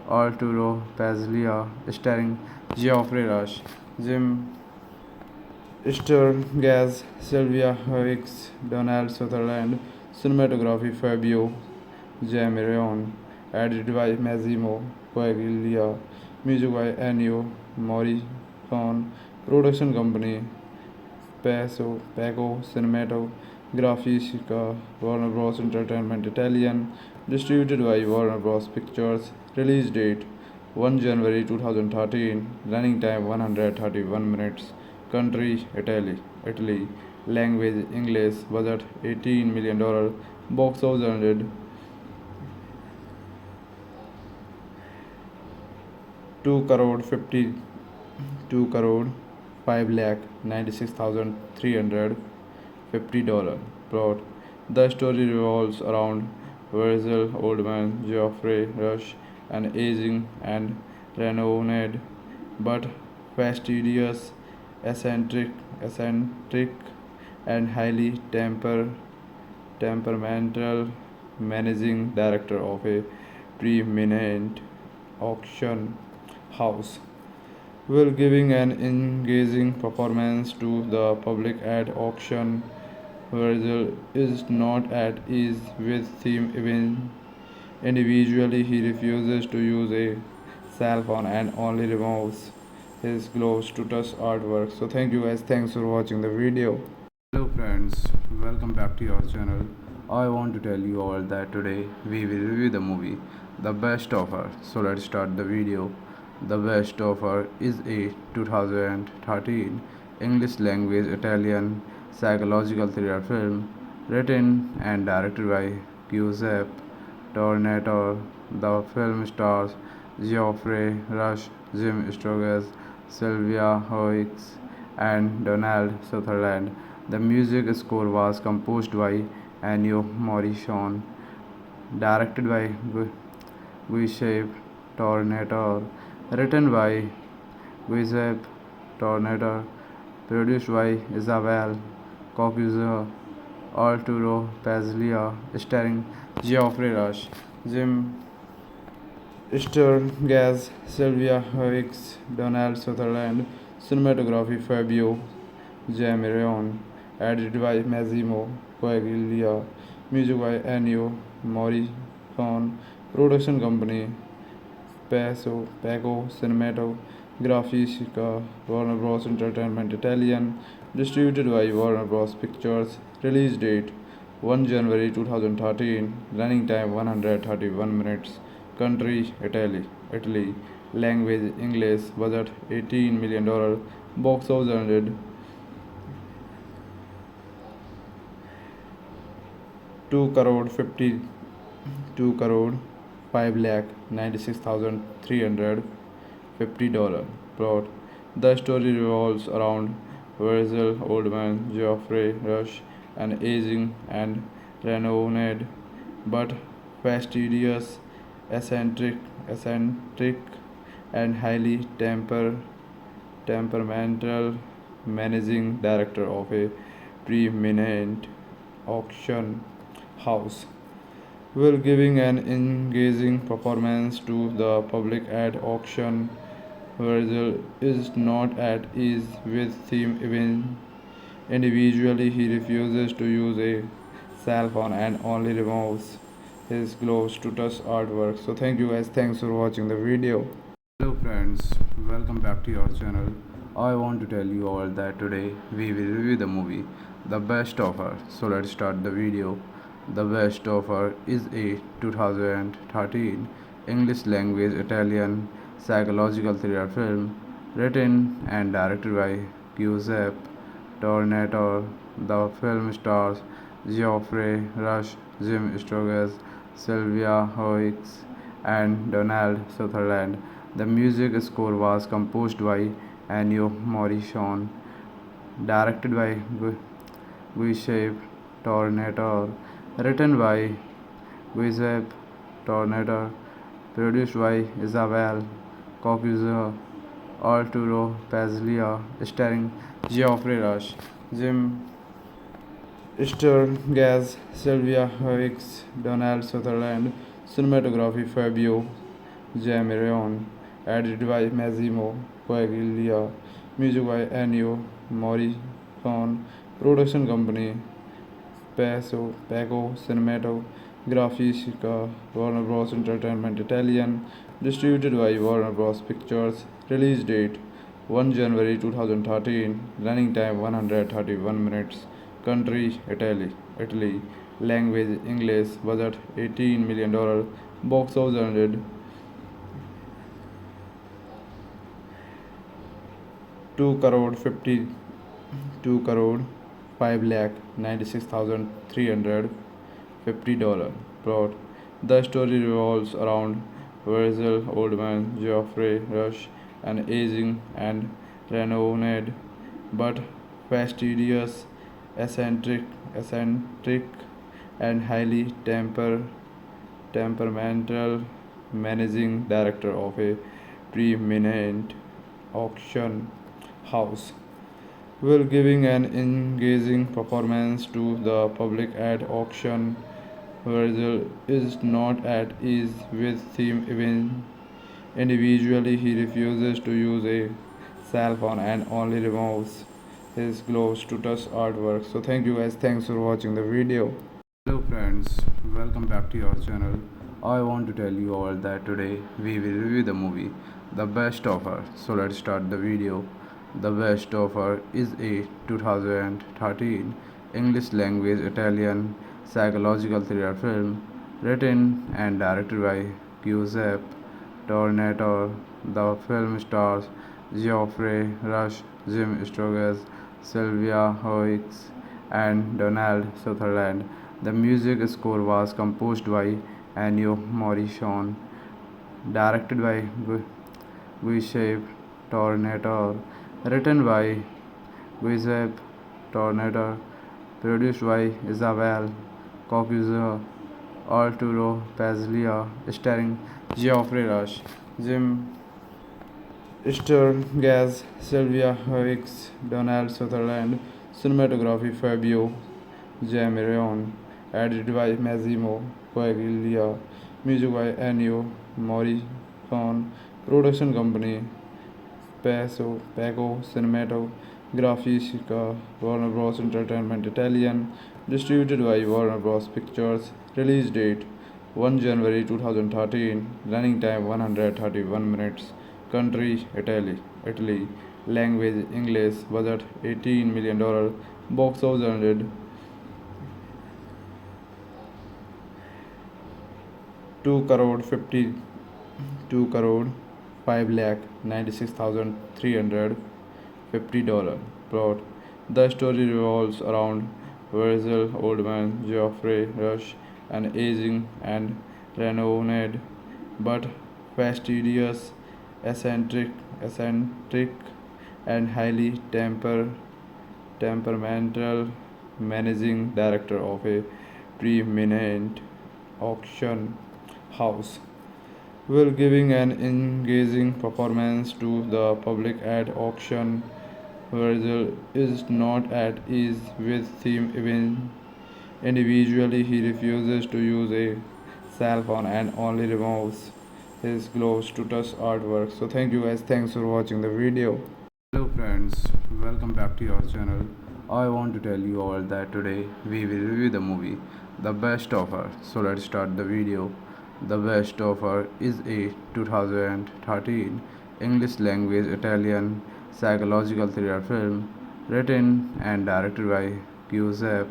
Arturo Pazlia, starring Geoffrey Rush, Jim Sturgess, Sylvia Hoeks, Donald Sutherland, cinematography Fabio Jamirion, edited by Massimo Coaglia, music by Ennio Morricone, production company Paco Cinematografistica, Warner Bros. Entertainment Italian, distributed by Warner Bros. Pictures, release date 1 January 2013, running time 131 minutes, country Italy, language English, budget $18 million, box office earned 2 crore 52 crore 5 lakh 96,350 dollar. Plot: the story revolves around Virgil Oldman, Geoffrey Rush, an aging and renowned but fastidious, eccentric and highly temperamental managing director of a preeminent auction house, while giving an engaging performance to the public at auction. Virgil is not at ease with theme even individually. He refuses to use a cell phone and only removes his gloves to touch artwork. So thank you guys. Thanks for watching the video. Hello friends, welcome back to your channel. I want to tell you all that today we will review the movie The Best Offer. So let's start the video. The Best Offer is a 2013 English language Italian psychological thriller film written and directed by Giuseppe Tornatore. The film stars Geoffrey Rush, Jim Sturgess, Sylvia Hoeks, and Donald Sutherland. The music score was composed by Ennio Morricone, directed by Giuseppe Tornatore, written by Giuseppe Tornatore, produced by Isabel Coccuzzo, Arturo Pazlia, starring Geoffrey Rush, Jim Sturgess, Sylvia Hoeks, Donald Sutherland, cinematography Fabio Jamirion, edited by Massimo Coaglia, music by Ennio Morricone, production company Paco Cinematographica, Warner Bros. Entertainment Italian, distributed by Warner Bros. Pictures, release date 1 January 2013, running time 131 minutes, country Italy, language English, budget $18 million, box office earned 2 crore 52 crore 5 lakh 96,350 dollar. Plot: the story revolves around Virgil Oldman, Geoffrey Rush, an aging and renowned but fastidious, eccentric and highly temperamental managing director of a preeminent auction house, while giving an engaging performance to the public at auction. Virgil is not at ease with theme even individually. He refuses to use a cell phone and only removes his gloves to touch artwork. So thank you guys. Thanks for watching the video. Hello friends, welcome back to your channel. I want to tell you all that today we will review the movie The Best Offer. So let's start the video. The Best Offer is a 2013 English language Italian psychological thriller film written and directed by Giuseppe Tornatore. The film stars Geoffrey Rush, Jim Sturgess, Sylvia Hoeks, and Donald Sutherland. The music score was composed by Ennio Morricone, directed by Giuseppe Tornatore, written by Giuseppe Tornatore, produced by Isabel Coccuzzo, Arturo Pazlia, starring Geoffrey Rush, Jim Sturgess, Sylvia Hoeks, Donald Sutherland, cinematography Fabio Jamirion, edited by Massimo Coaglia, music by Ennio Morricone, production company Paco Cinematographica, Warner Bros. Entertainment Italian, distributed by Warner Bros. Pictures, release date 1 January 2013, running time 131 minutes, country Italy, language English, budget $18 million, box office earned 2 crore 52 crore 5 lakh 96,350 dollar. Plot: the story revolves around Virgil Oldman, Geoffrey Rush, an aging and renowned but fastidious, eccentric and highly temperamental managing director of a preeminent auction house, while giving an engaging performance to the public at auction. Virgil is not at ease with theme even individually. He refuses to use a cell phone and only removes his gloves to touch artwork. So thank you guys. Thanks for watching the video. Hello friends, welcome back to your channel. I want to tell you all that today we will review the movie The Best Offer. So let's start the video. The Best Offer is a 2013 English language Italian psychological thriller film written and directed by Giuseppe Tornatore. The film stars Geoffrey Rush, Jim Sturgess, Sylvia Hoeks, and Donald Sutherland. The music score was composed by Ennio Morricone, directed by Giuseppe Tornatore, written by Giuseppe Tornatore, produced by Isabel Coccuzzo, Arturo Pazlia, starring Geoffrey Rush, Jim Sturgess, Sylvia Hoeks, Donald Sutherland, cinematography Fabio Jamieron, edited by Massimo Paglia, music by Ennio Morricone, production company Paco Cinematografistica, Warner Bros. Entertainment Italian, distributed by Warner Bros. Pictures, release date 1 January 2013, running time 131 minutes, country Italy, language English, budget $18 million, box office earned 2 crore 52 crore 5 lakh 96,350 dollar. Plot: the story revolves around Virgil Oldman, Geoffrey Rush, an aging and renowned but fastidious, eccentric and highly temperamental managing director of a preeminent auction house. While giving an engaging performance to the public at auction, Virgil is not at ease with him even individually. He refuses to use a cell phone and only removes his gloves to touch artwork. So thank you guys. Thanks for watching the video. Hello friends, welcome back to your channel. I want to tell you all that today we will review the movie The Best Offer. So let's start the video. The Best Offer is a 2013 English language Italian psychological thriller film written and directed by Giuseppe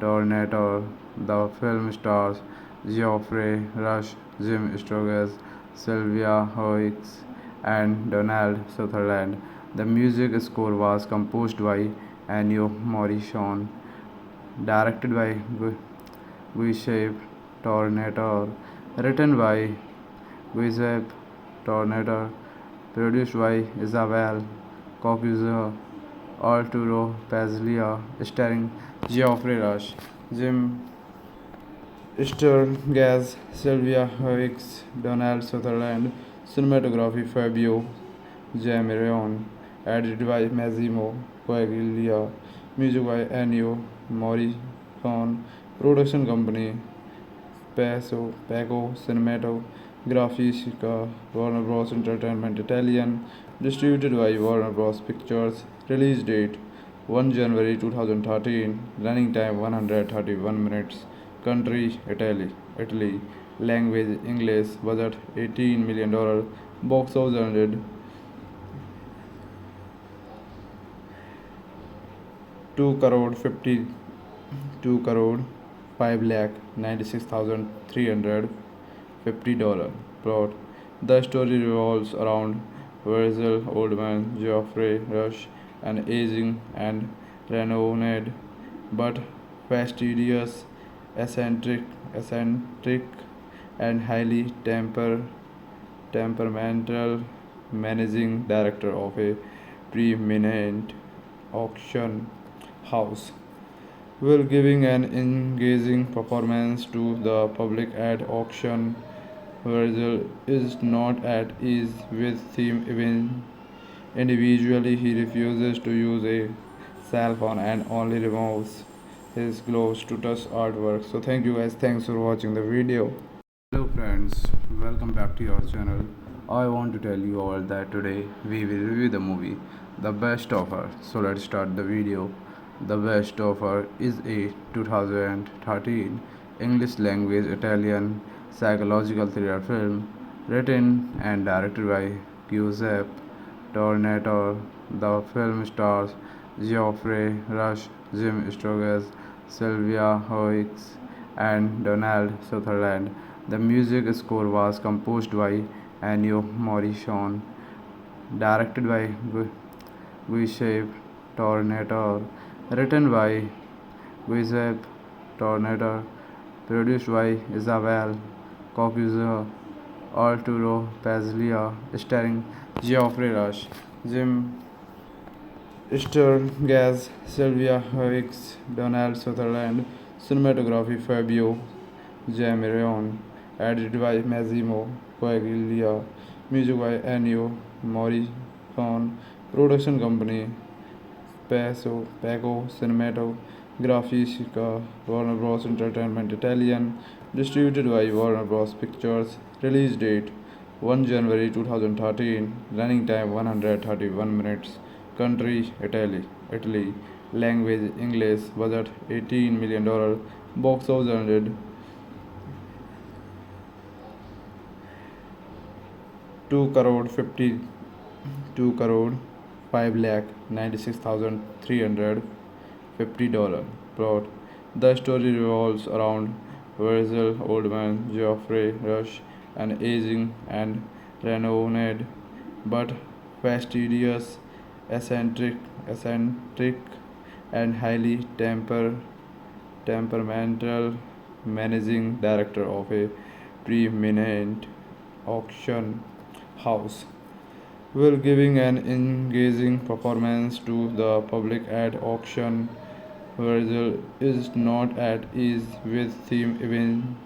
Tornatore. The film stars Geoffrey Rush, Jim Sturgess, Sylvia Hoeks, and Donald Sutherland. The music score was composed by Ennio Morricone, directed by Giuseppe Tornatore, written by Giuseppe Tornatore, produced by Isabel Coccuzzo, Arturo Pazlia, starring Geoffrey Rush, Jim Sturgess, Sylvia Hoeks, Donald Sutherland, cinematography Fabio Jamieron, edited by Massimo Paglia, music by Ennio Morricone, production company Paco Cinematografistica, Warner Bros. Entertainment Italian, distributed by Warner Bros. Pictures, release date 1 January 2013, running time 131 minutes, country Italy, language English, budget $18 million, box office earned 2 crore 52 crore 5 lakh 96,350 dollar. Plot: the story revolves around Virgil Oldman, Geoffrey Rush, an aging and renowned but fastidious, eccentric and highly temperamental managing director of a preeminent auction house. While giving an engaging performance to the public at auction, Virgil is not at ease with him even individually. He refuses to use a cell phone and only removes his gloves to touch artwork. So thank you guys. Thanks for watching the video. Hello friends, welcome back to your channel. I want to tell you all that today we will review the movie The Best Offer. So let's start the video. The Best Offer is a 2013 English language Italian psychological thriller film written and directed by Giuseppe Tornatore. The film stars Geoffrey Rush, Jim Sturgess, Sylvia Hoeks, and Donald Sutherland. The music score was composed by Ennio Morricone, directed by Giuseppe Tornatore, written by Giuseppe Tornatore, produced by Isabel Coccuzzo, Arturo Pazlia, starring Geoffrey Rush, Jim Sturgess, Sylvia Hicks, Donald Sutherland, cinematography Fabio Jamirion, edited by Massimo Paglia, music by Ennio Morricone, production company Paco Cinematografisca, Warner Bros. Entertainment Italian, distributed by Warner Bros. Pictures, release date 1 January 2013, running time 131 minutes, country Italy, language English, budget $18 million, box office 100 2 crore 52 crore 5 lakh 96,350 dollar. Plot: the story revolves around Virgil Oldman, Geoffrey Rush, an aging and renowned but fastidious, eccentric and highly temperamental managing director of a preeminent auction house, while giving an engaging performance to the public at auction. Virgil is not at ease with him even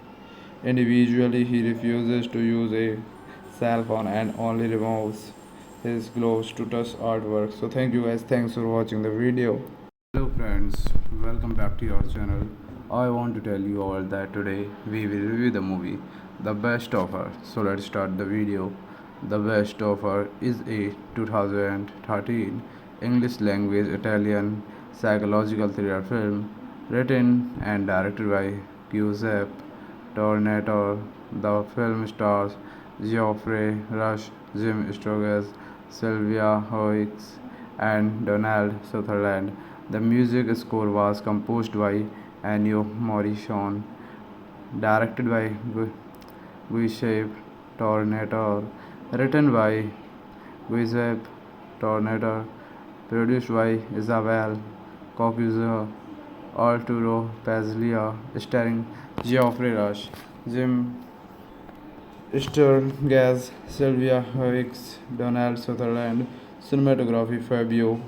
individually. He refuses to use a cell phone and only removes his gloves to touch artwork. So thank you guys. Thanks for watching the video. Hello friends, welcome back to your channel. I want to tell you all that today we will review the movie The Best Offer. So let's start the video. The Best Offer is a 2013 English language Italian psychological thriller film written and directed by Giuseppe Tornatore. The film stars Geoffrey Rush, Jim Sturgess, Sylvia Hoeks, and Donald Sutherland. The music score was composed by Ennio Morricone, directed by Giuseppe Tornatore, written by Giuseppe Tornatore, produced by Isabel Coccuzzo, Arturo Pazlia, starring Geoffrey Rush, Jim Sturgess, Sylvia Hicks, Donald Sutherland, cinematography Fabio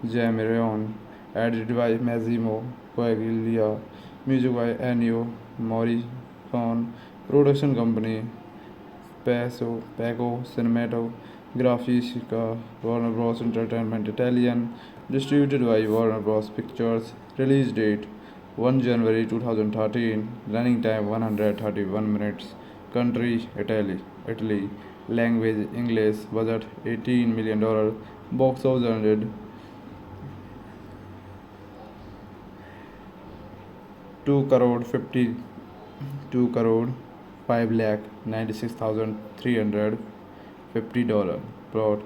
Jamirion, edited by Massimo Paglia, music by Ennio Morricone, production company Paco Cinematografisca, Warner Bros. Entertainment Italian, distributed by Warner Bros. Pictures, release date 1 January 2013, running time 131 minutes, country Italy, language English, budget $18 million, box office 100 2 crore 52 crore 5 lakh 96,350 dollar. Plot: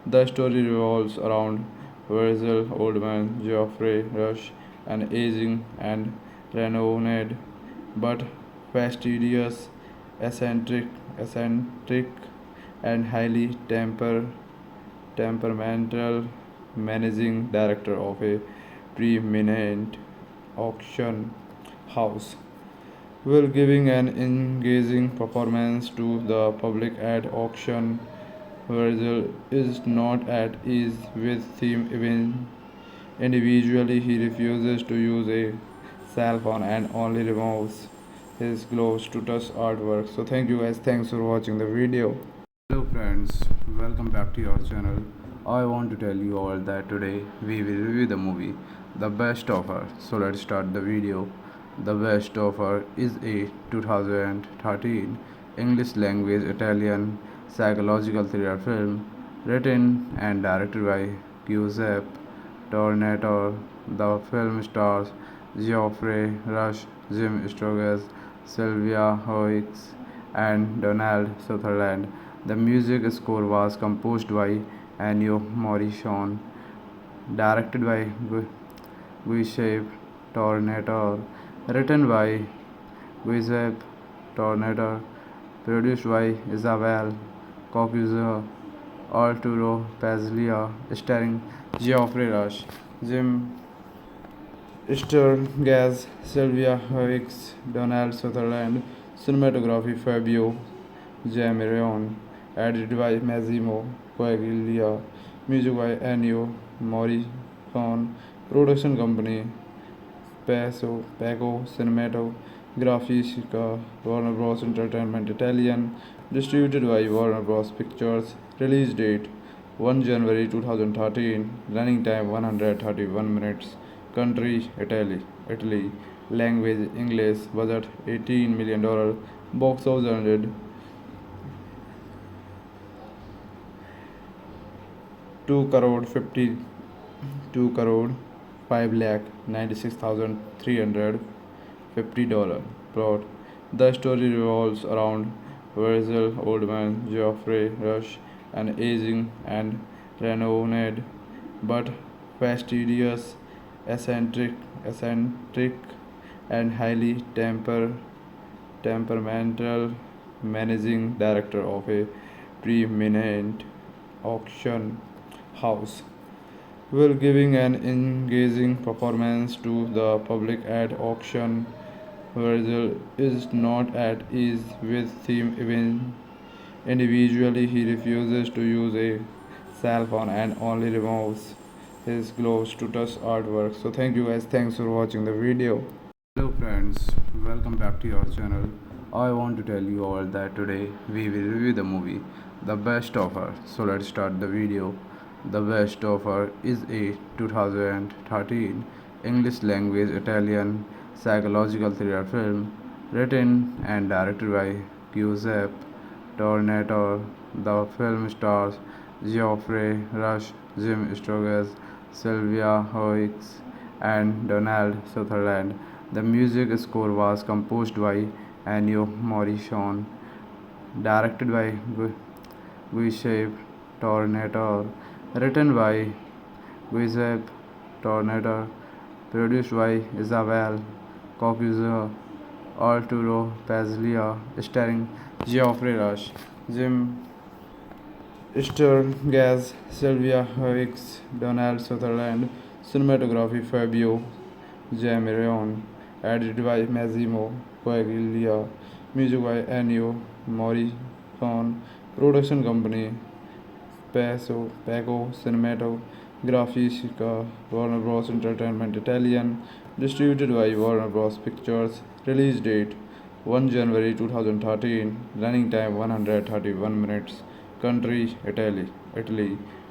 the story revolves around Virgil Oldman, Geoffrey Rush, an aging and renowned but fastidious, eccentric and highly temperamental managing director of a preeminent auction house, while giving an engaging performance to the public at auction. Virgil is not at ease with him even individually. He refuses to use a cell phone and only removes his gloves to touch artwork. So thank you guys. Thanks for watching the video. Hello friends, welcome back to your channel. I want to tell you all that today we will review the movie The Best Offer. So let's start the video. The Best Offer is a 2013 English language Italian psychological thriller film written and directed by Giuseppe Tornatore. The film stars Geoffrey Rush, Jim Sturgess, Sylvia Hoeks, and Donald Sutherland. The music score was composed by Ennio Morricone, directed by Giuseppe Tornatore, written by Giuseppe Tornatore, produced by Isabel Cocuzo, Arturo Pazlia, starring Geoffrey Rush, Jim Sturgess, Sylvia Hoeks, Donald Sutherland, cinematography Fabio Jamirion, edited by Massimo Coaglia, music by Ennio Morricone, production company Paco Cinematographica, Warner Bros. Entertainment Italian, distributed by Warner Bros. Pictures, release date 1 January 2013, running time 131 minutes, country Italy, language English, budget $18 million, box office 100 2 crore 52 crore 5 lakh 96,350 dollar. Plot: the story revolves around Virgil Oldman, Geoffrey Rush, an aging and renowned but fastidious, eccentric and highly temperamental managing director of a preeminent auction house, while giving an engaging performance to the public at auction. Virgil is not at ease with theme even individually. He refuses to use a cell phone and only removes his gloves to touch artwork. So thank you guys. Thanks for watching the video. Hello friends, welcome back to your channel. I want to tell you all that today we will review the movie The Best Offer. So let's start the video. The Best Offer is a 2013 English language Italian psychological thriller film written and directed by Giuseppe Tornatore. The film stars Geoffrey Rush, Jim Sturgess, Sylvia Hoeks, and Donald Sutherland. The music score was composed by Ennio Morricone, directed by Giuseppe Tornatore, written by Giuseppe Tornatore, produced by Isabel Cocuzo, Arturo Pazlia, starring Geoffrey Rush, Jim Sturgess, Sylvia Hoeks, Donald Sutherland, cinematography Fabio Jamirion, edited by Massimo Coaglia, music by Ennio Morricone, production company Paco Cinematographica, Warner Bros. Entertainment Italian, distributed by Warner Bros. Pictures, release date 1 January 2013, running time 131 minutes, country Italy,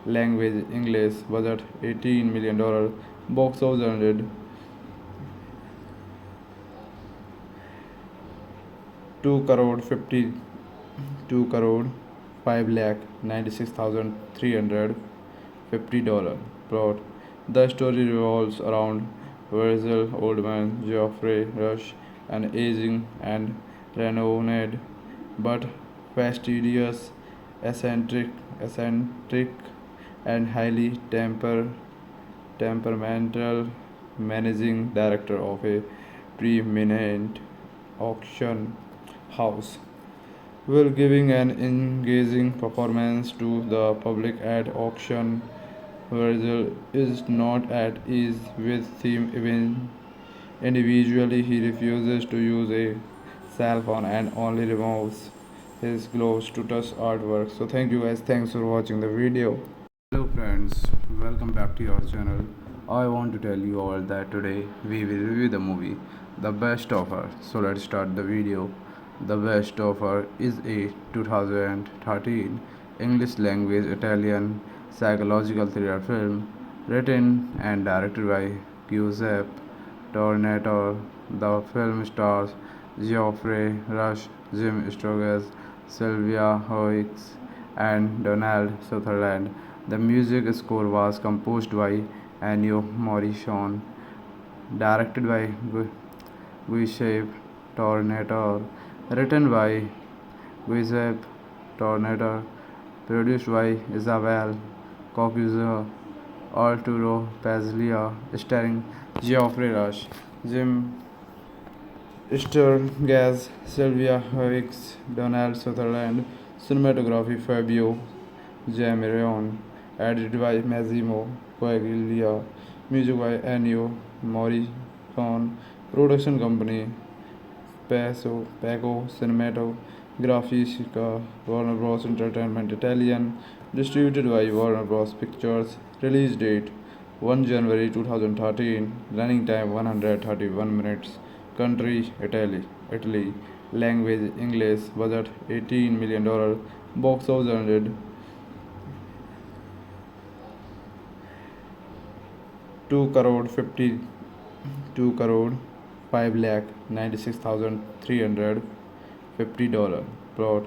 language English, budget $18 million, box office 100 2 crore 52 crore 5 lakh 96,350 dollar. Plot: the story revolves around Virgil Oldman, Geoffrey Rush, an aging and renowned but fastidious, eccentric and highly temperamental managing director of a preeminent auction house, while giving an engaging performance to the public at auction. Virgil is not at ease with theme even individually. He refuses to use a cell phone and only removes his gloves to touch artwork. So thank you guys. Thanks for watching the video. Hello friends, welcome back to your channel. I want to tell you all that today we will review the movie The Best Offer. So let's start the video. The Best Offer is a 2013 English language Italian psychological thriller film written and directed by Giuseppe Tornatore. The film stars Geoffrey Rush, Jim Sturgess, Sylvia Hoeks, and Donald Sutherland. The music score was composed by Ennio Morricone, directed by Giuseppe Tornatore, written by Giuseppe Tornatore, produced by Isabel Cocuzo, Arturo Pazlia, starring Geoffrey Rush, Jim Sturgess, Sylvia Hicks, Donald Sutherland, cinematography Fabio Jamirion, edited by Massimo Coaglia, music by Ennio Morricone, production company Paco Cinematographica, Warner Bros. Entertainment Italian, distributed by Warner Bros. Pictures, release date 1 January 2013, running time 131 minutes, country Italy, language English, budget $18 million, box office earned 2 crore 52 crore 5 lakh 96,350 dollar. Plot: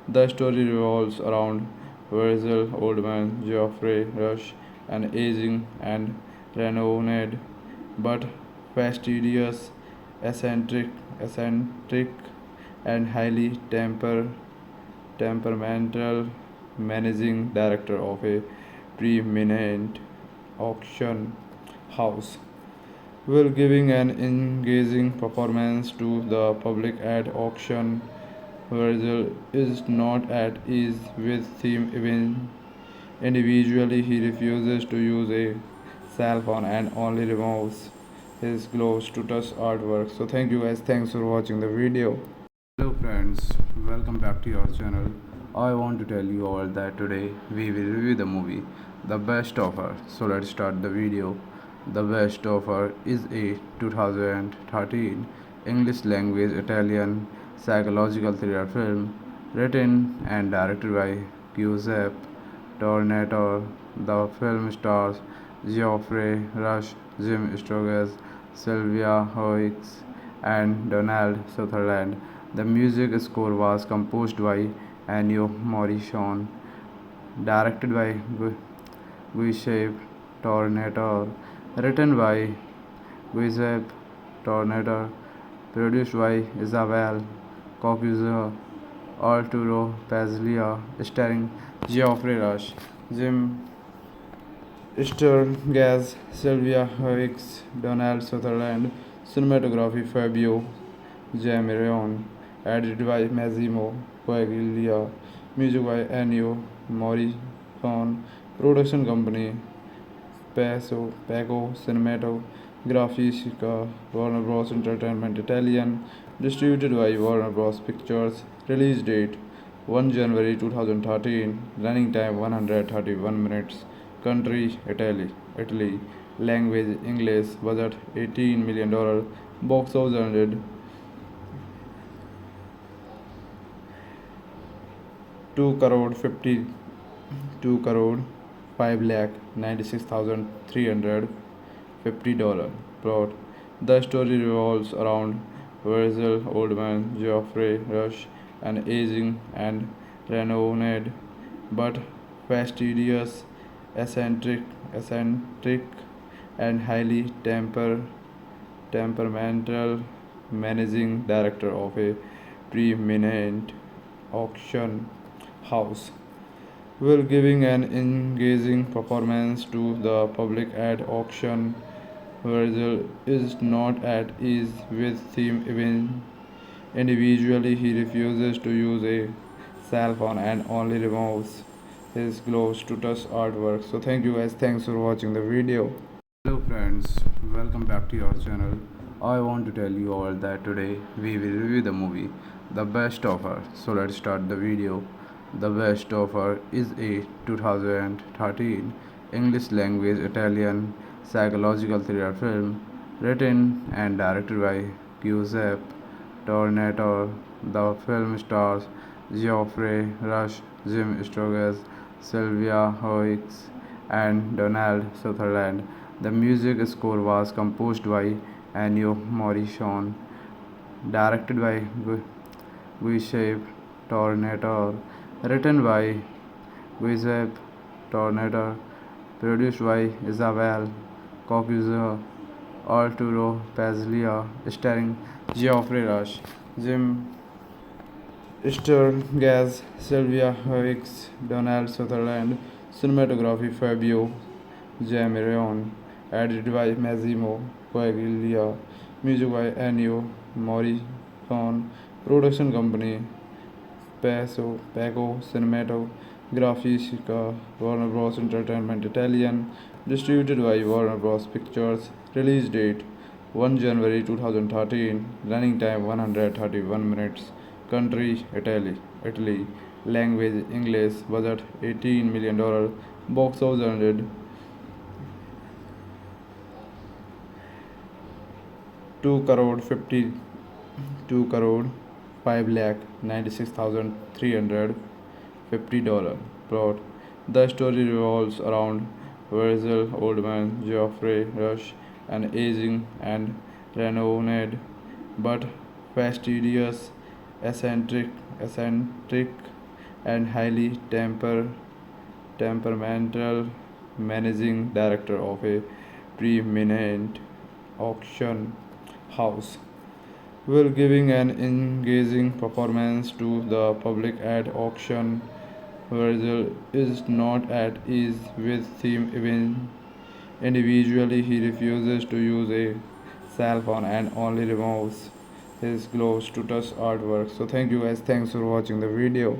the story revolves around Virgil Oldman, Geoffrey Rush, an aging and renowned but fastidious, eccentric and highly temperamental managing director of a preeminent auction house, while giving an engaging performance to the public at auction. Virgil is not at ease with theme even individually. He refuses to use a cell phone and only removes his gloves to touch artwork. So thank you guys. Thanks for watching the video. Hello friends, welcome back to your channel. I want to tell you all that today we will review the movie The Best Offer. So let's start the video. The Best Offer is a 2013 English language Italian psychological thriller film written and directed by Giuseppe Tornatore. The film stars Geoffrey Rush, Jim Sturgess, Sylvia Hoeks, and Donald Sutherland. The music score was composed by Ennio Morricone, directed by Giuseppe Tornatore, written by Giuseppe Tornatore, produced by Isabel Cocuzo, Arturo Pazlia, starring Geoffrey Rush, Jim Sturgess, Sylvia Hicks, Donald Sutherland, cinematography Fabio Jamirion, edited by Massimo Coaglia, music by Ennio Morricone, production company Paco Cinematographica, Warner Bros. Entertainment Italian, distributed by Warner Bros. Pictures, release date 1 January 2013, running time 131 minutes, country Italy, language English, budget $18 million, box office earned 2 crore 52 crore 5 lakh 96,350 dollar. Plot: the story revolves around Virgil Oldman, Geoffrey Rush, an aging and renowned but fastidious, eccentric and highly temperamental managing director of a preeminent auction house, while giving an engaging performance to the public at auction. Virgil is not at ease with theme even individually. He refuses to use a cell phone and only removes his gloves to touch artwork. So thank you guys. Thanks for watching the video. Hello friends, welcome back to your channel. I want to tell you all that today we will review the movie The Best Offer. So let's start the video. The Best Offer is a 2013 English language Italian psychological thriller film written and directed by Giuseppe Tornatore. The film stars Geoffrey Rush, Jim Sturgess, Sylvia Hoeks, and Donald Sutherland. The music score was composed by Ennio Morricone, directed by Giuseppe Tornatore, written by Giuseppe Tornatore, produced by Isabel Cocuzo, Arturo Pazlia, starring Geoffrey Rush, Jim Sturgess, Sylvia Hicks, Donald Sutherland, cinematography Fabio Jamirion, edited by Massimo Coaglia, music by Ennio Morricone, production company Paco Cinematographica, Warner Bros. Entertainment Italian, distributed by Warner Bros. Pictures, release date 1 January 2013, running time 131 minutes, country Italy, language English, budget $18 million, box office earned 2 crore 2 crore 5 lakh 96,350 dollar. Plot: the story revolves around Virgil Oldman, Geoffrey Rush, an aging and renowned but fastidious, eccentric and highly temperamental managing director of a preeminent auction house, while giving an engaging performance to the public at auction. Virgil is not at ease with theme even individually. He refuses to use a cell phone and only removes his gloves to touch artwork. So thank you guys. Thanks for watching the video.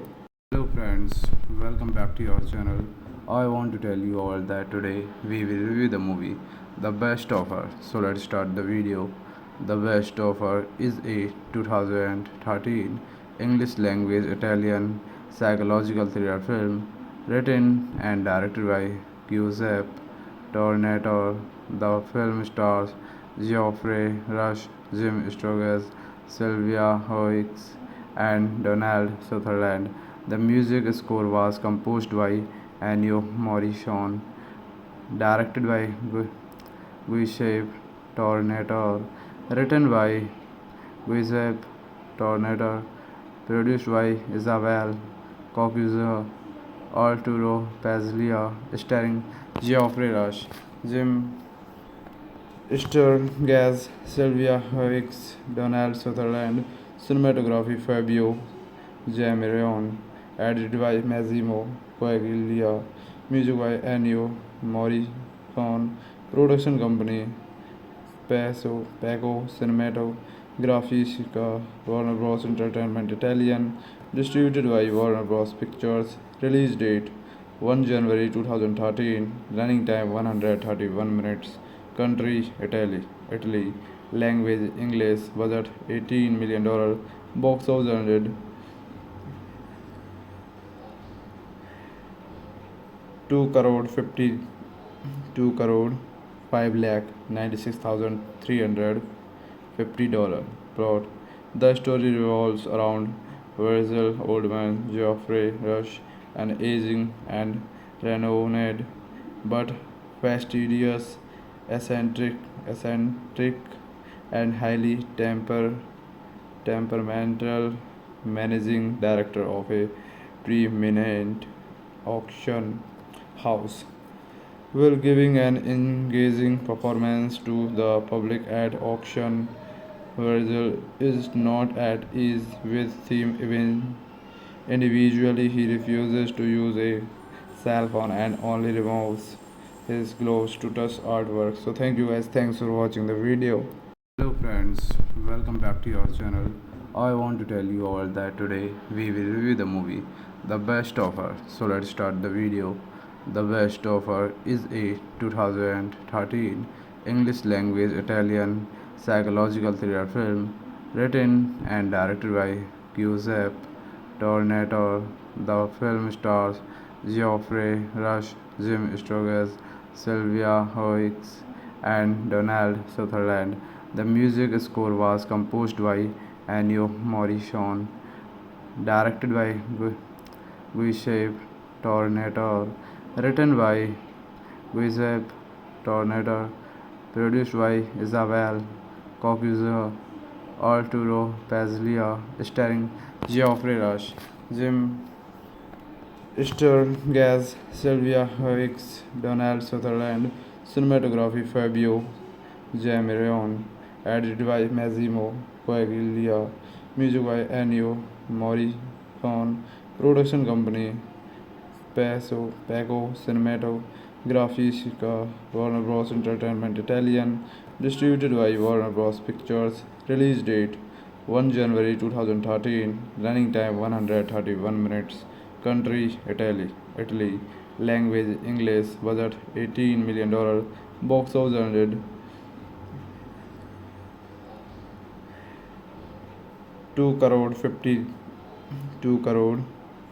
Hello friends, welcome back to your channel. I want to tell you all that today we will review the movie The Best Offer. So let's start the video. The Best Offer is a 2013 English language Italian psychological thriller film written and directed by Giuseppe Tornatore. The film stars Geoffrey Rush, Jim Sturgess, Sylvia Hoeks, and Donald Sutherland. The music score was composed by Ennio Morricone, directed by Giuseppe Tornatore, written by Giuseppe Tornatore, produced by Isabel Cocuzo, Arturo Pazlia, starring Geoffrey Rush, Jim Sturgess, Sylvia Hicks, Donald Sutherland, cinematography Fabio Jamirion, edited by Massimo Coaglia, music by Ennio Morricone, production company Paco Cinematographica, Warner Bros. Entertainment Italian, distributed by Warner Bros. Pictures, release date 1 January 2013, running time 131 minutes, country Italy, language English, budget $18 million, box office earned 2 crore 2 crore 5 lakh 96,350 dollar. Plot: the story revolves around Virgil Oldman, Geoffrey Rush, an aging and renowned but fastidious, eccentric and highly temperamental managing director of a preeminent auction house, while giving an engaging performance to the public at auction. Virgil is not at ease with theme even individually. He refuses to use a cell phone and only removes his gloves to touch artwork. So thank you guys. Thanks for watching the video. Hello friends, welcome back to your channel. I want to tell you all that today we will review the movie The Best Offer. So let's start the video. The Best Offer is a 2013 English language Italian psychological thriller film written and directed by Giuseppe Tornatore. The film stars Geoffrey Rush, Jim Sturgess, Sylvia Hoeks, and Donald Sutherland. The music score was composed by Ennio Morricone, directed by Giuseppe Tornatore, written by Giuseppe Tornatore, produced by Isabel Cocuzo, Arturo Pazlia, starring Geoffrey Rush, Jim Esther Gaz, Sylvia Hicks, Donald Sutherland, cinematography Fabio Jamieron, edited by Massimo Paglia, music by Ennio Morricone, production company Paco Cinematographica, Warner Bros. Entertainment Italian, distributed by Warner Bros. Pictures, release date 1 January 2013, running time 131 minutes, country Italy, language English, budget $18 million, box office earned 2 crore 52 crore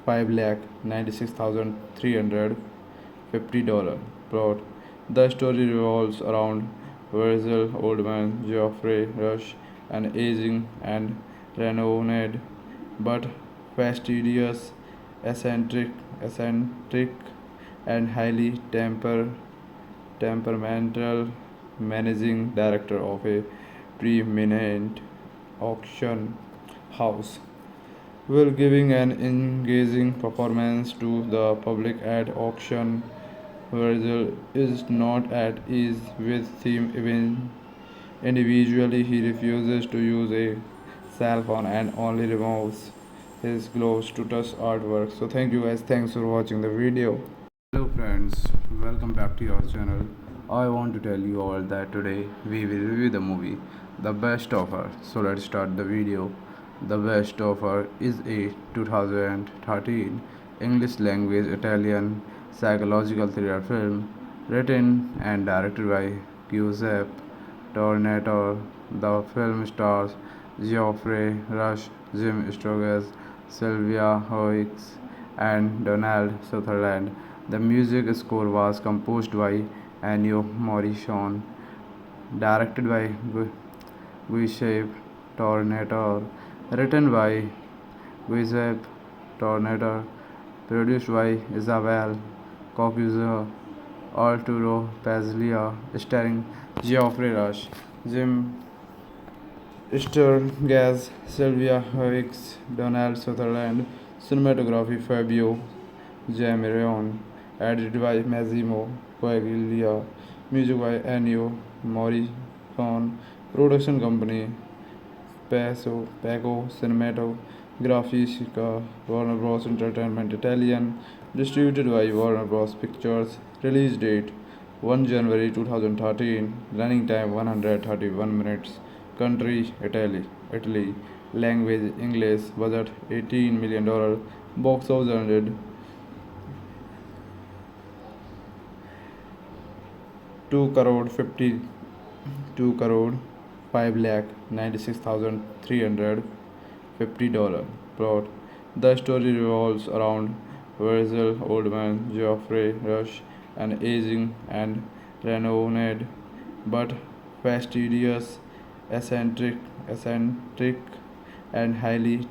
5 lakh 96,350 dollar. Plot: the story revolves around Virgil Oldman, Geoffrey Rush, an aging and renowned but fastidious, eccentric and highly temperamental managing director of a preeminent auction house, while giving an engaging performance to the public at auction. Virgil is not at ease with him even individually. He refuses to use a cell phone and only removes his gloves to touch artwork. So thank you guys. Thanks for watching the video. Hello friends, welcome back to your channel. I want to tell you all that today we will review the movie The Best Offer. So let's start the video. The Best Offer is a 2013 English language Italian psychological thriller film written and directed by Giuseppe Tornatore. The film stars Geoffrey Rush, Jim Sturgess, Sylvia Hoeks, and Donald Sutherland. The music score was composed by Ennio Morricone, directed by Giuseppe Tornatore, written by Giuseppe Tornatore, produced by Isabel Cocuzzo, Arturo Pazlia, starring Geoffrey Rush, Jim Gaz, Sylvia Hicks, Donald Sutherland, cinematography Fabio Jamieron, edited by Massimo Paglia, music by Ennio Morricone, production company Paco Cinematographica, Warner Bros. Entertainment Italian, distributed by Warner Bros. Pictures, release date 1 January 2013, running time 131 minutes, country Italy, language English, budget $18 million, box office earned 2 crore 52 crore 5 lakh 96,350 dollar. Plot: the story revolves around Virgil Oldman, Geoffrey Rush, an aging and renowned but fastidious, eccentric and highly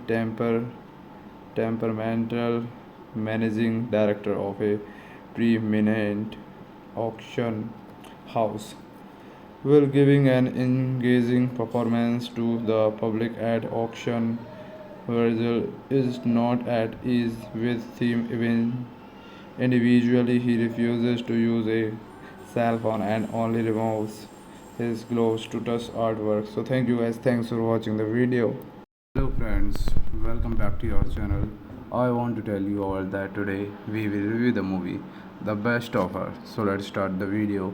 temperamental managing director of a preeminent auction house, while giving an engaging performance to the public at auction. Virgil is not at ease with him even individually. He refuses to use a cell phone and only removes his gloves to touch artwork. So thank you guys. Thanks for watching the video. Hello friends, welcome back to your channel. I want to tell you all that today we will review the movie The Best Offer. So let's start the video.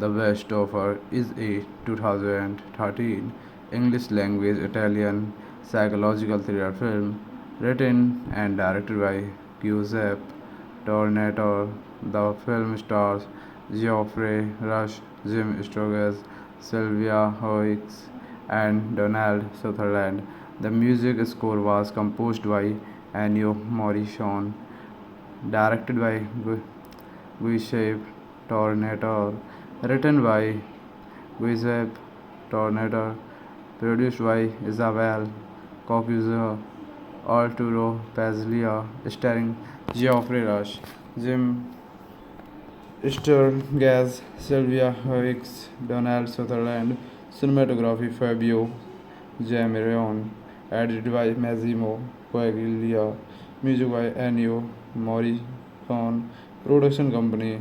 The Best Offer is a 2013 English language Italian psychological thriller film written and directed by Giuseppe Tornatore. The film stars Geoffrey Rush, Jim Sturgess, Sylvia Hoeks, and Donald Sutherland. The music score was composed by Ennio Morricone, directed by Giuseppe Tornatore, written by Giuseppe Tornatore, produced by Isabel Cocuzzo, Arturo Pazlia, starring Geoffrey Rush, Jim Gaz, Sylvia Hicks, Donald Sutherland, cinematography Fabio Jamieron, edited by Massimo Paglia, Music by Ennio Morricone. Production company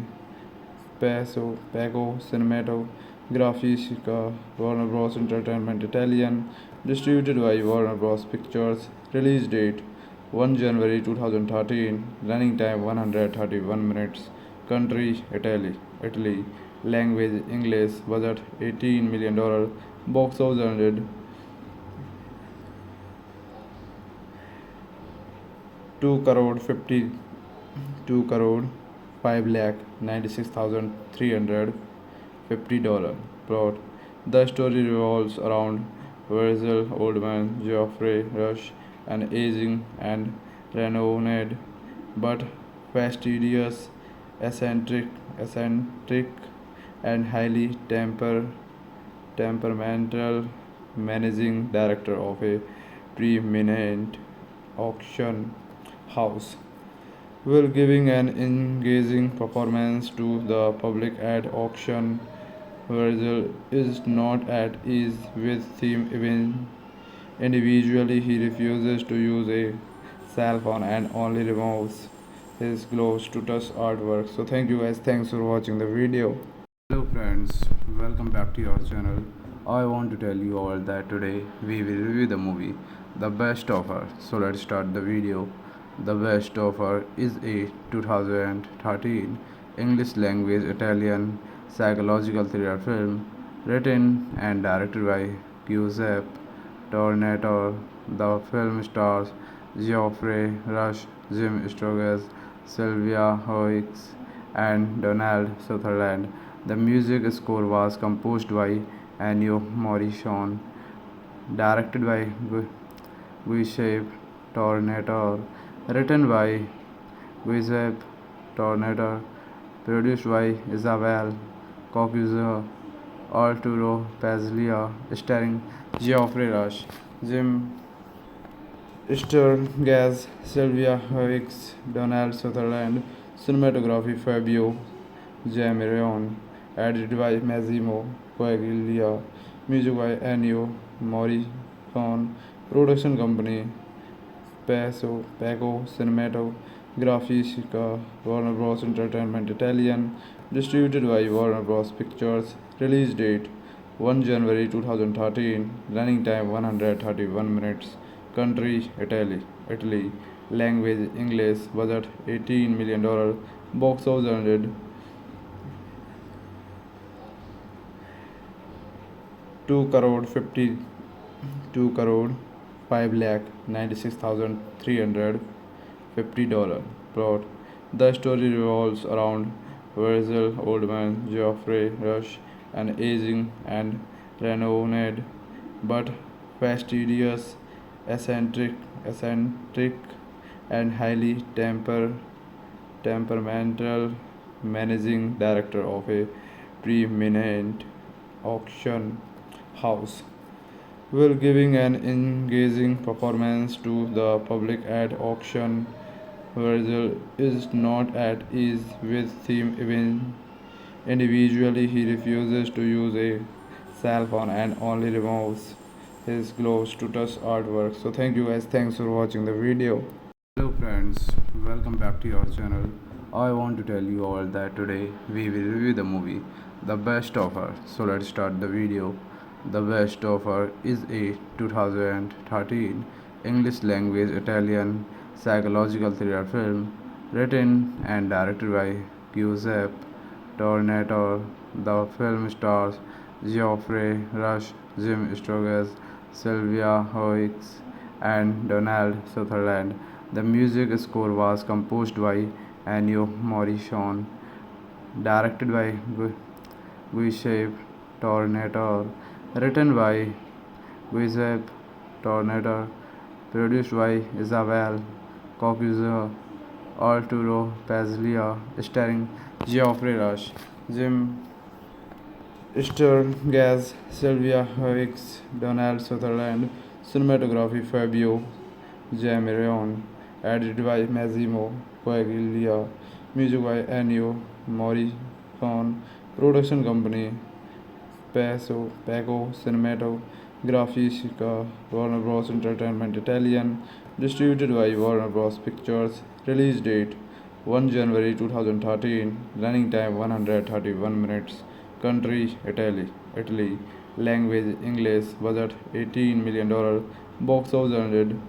Pago Cinematographica, Warner Bros. Entertainment Italian, distributed by Warner Bros. Pictures, release date 1 January 2013, running time 131 minutes, country Italy, language English, budget $18 million, box office earned 2 crore 52 crore 5 lakh 96,350 dollar. Plot: the story revolves around Virgil Oldman, Geoffrey Rush, an aging and renowned but fastidious, eccentric and highly temperamental managing director of a preeminent auction house, while giving an engaging performance to the public at auction. Virgil is not at ease with theme even individually. He refuses to use a cell phone and only removes his gloves to touch artwork. So thank you guys. Thanks for watching the video. Hello friends, welcome back to your channel. I want to tell you all that today we will review the movie The Best Offer. So let's start the video. The Best Offer is a 2013 English language Italian psychological thriller film written and directed by Giuseppe Tornatore. The film stars Geoffrey Rush, Jim Sturgess, Sylvia Hoeks, and Donald Sutherland. The music score was composed by Ennio Morricone, directed by Giuseppe Tornatore, written by Giuseppe Tornatore, produced by Isabel Coccuzzo, Arturo Pazlia, starring Geoffrey Rush, Jim Sturgess, Sylvia Hoeks, Donald Sutherland, cinematography Fabio Jamirion, edited by Massimo Coaglia, music by Ennio Morricone, production company Pago Cinematographica, Warner Bros. Entertainment Italian, distributed by Warner Bros. Pictures, release date 1 January 2013, running time 131 minutes, country Italy, language English, budget $18 million, box office earned 2 crore 52 crore 5 lakh 96,350 dollar. Plot: the story revolves around Virgil Oldman, Geoffrey Rush, an aging and renowned but fastidious, eccentric and highly temperamental managing director of a preeminent auction house, while giving an engaging performance to the public at auction. Virgil is not at ease with theme even individually. He refuses to use a cell phone and only removes his gloves to touch artwork. So thank you guys. Thanks for watching the video. Hello friends, welcome back to your channel. I want to tell you all that today we will review the movie The Best Offer. So let's start the video. The Best Offer is a 2013 English language Italian psychological thriller film written and directed by Giuseppe Tornatore. The film stars Geoffrey Rush, Jim Sturgess, Sylvia Hoeks, and Donald Sutherland. The music score was composed by Ennio Morricone, directed by Giuseppe Tornatore, written by Giuseppe Tornatore, produced by Isabel Coccuzzo, Arturo Pazlia, starring Geoffrey Rush, Jim Sturgess, Sylvia Hoeks, Donald Sutherland, cinematography Fabio Jamirion, edited by Massimo Coaglia, music by Ennio Morricone, production company Pago Cinematographica, Warner Bros. Entertainment Italian, distributed by Warner Bros. Pictures. Release date 1 January 2013. Running time 131 minutes. Country Italy. Language English. Budget $18 million. Box office earned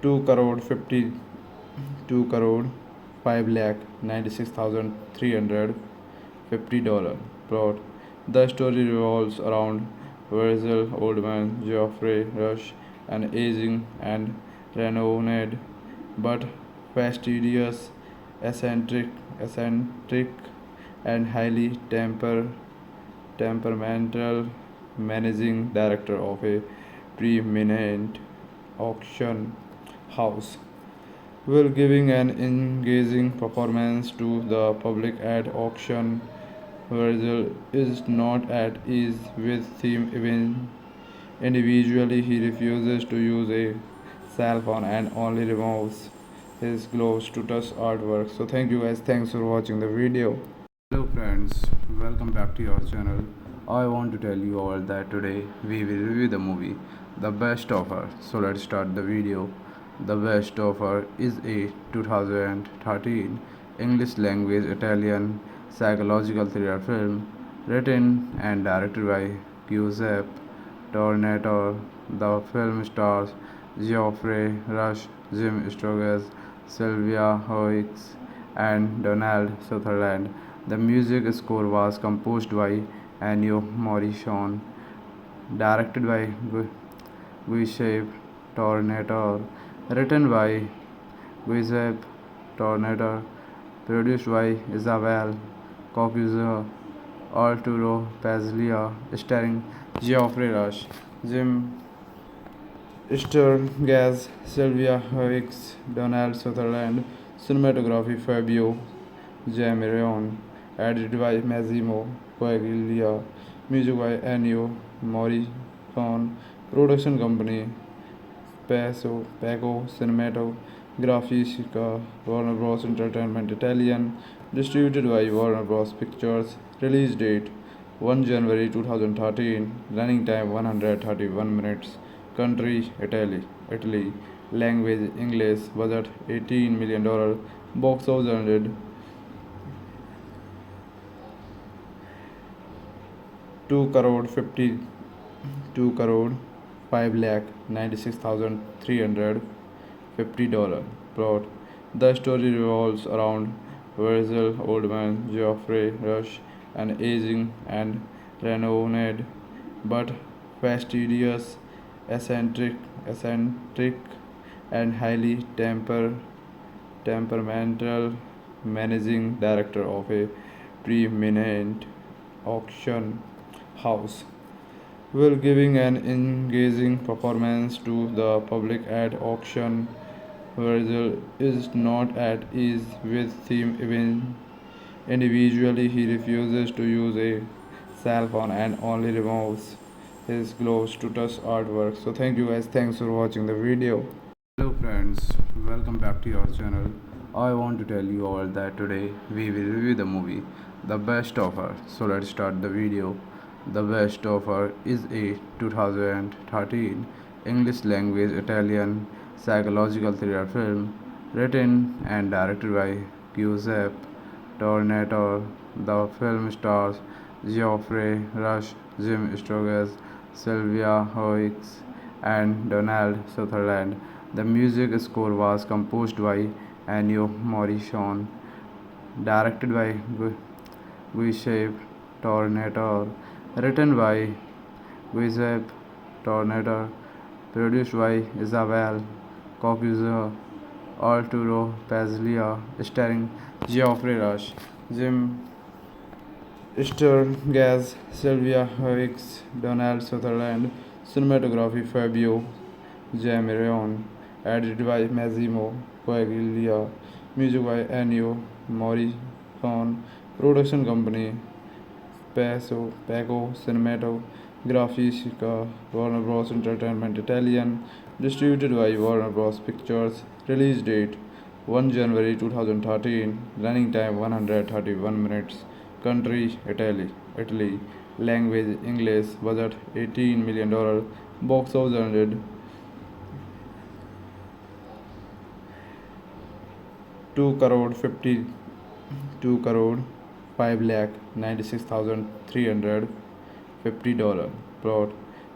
2 crore 52 crore 5 lakh 96,350 dollar. Plot: the story revolves around Virgil Oldman, Geoffrey Rush, an aging and renowned but fastidious, eccentric and highly temperamental managing director of a preeminent auction house, while giving an engaging performance to the public at auction. Virgil is not at ease with theme even individually. He refuses to use a cell phone and only removes his gloves to touch artwork. So thank you guys. Thanks for watching the video. Hello friends, welcome back to your channel. I want to tell you all that today we will review the movie The Best Offer. So let's start the video. The Best Offer is a 2013 English language Italian psychological thriller film written and directed by Giuseppe Tornatore. The film stars Geoffrey Rush, Jim Sturgess, Sylvia Hoeks, and Donald Sutherland. The music score was composed by Ennio Morricone, directed by Giuseppe Tornatore, written by Giuseppe Tornatore, produced by Isabel Coccuzzo, Arturo Pazlia, starring Geoffrey Rush, Jim Sturgess, Sylvia Hoeks, Donald Sutherland. Cinematography Fabio Jamiron. Edited by Massimo Paglia. Music by Ennio Morricone. Production company Paco Cinematographica, Warner Bros. Entertainment Italian. Distributed by Warner Bros. Pictures. Release date 1 January 2013. Running time 131 minutes. Country Italy. Language English. Budget $18 million. Box office earned 2 crore 52 crore 5 lakh 96,350 dollar. Plot: the story revolves around Virgil Oldman, Geoffrey Rush, an aging and renowned but fastidious, eccentric and highly temperamental managing director of a preeminent auction house, while giving an engaging performance to the public at auction. Virgil is not at ease with theme even individually. He refuses to use a cell phone and only removes his gloves to touch artwork. So thank you guys. Thanks for watching the video. Hello friends, welcome back to your channel. I want to tell you all that today we will review the movie The Best Offer. So let's start the video. The Best Offer is a 2013 English language Italian psychological thriller film written and directed by Giuseppe Tornatore. The film stars Geoffrey Rush, Jim Sturgess, Sylvia Hoeks, and Donald Sutherland. The music score was composed by Ennio Morricone, directed by Giuseppe Tornatore, written by Giuseppe Tornatore, produced by Isabel Coccuzzo, Arturo Pazlia, starring Geoffrey Rush, Jim Sturgess, Sylvia Hoeks, Donald Sutherland. Cinematography Fabio Jamiron. Edited by Massimo Paglia. Music by Ennio Morricone. Production company Paco Cinematographica, Warner Bros. Entertainment Italian. Distributed by Warner Bros. Pictures. Release date 1 January 2013. Running time 131 minutes. Country Italy. Language English. Budget $18 million. Box office 2 crore 2 crore 5 lakh 96,350 dollar. Plot: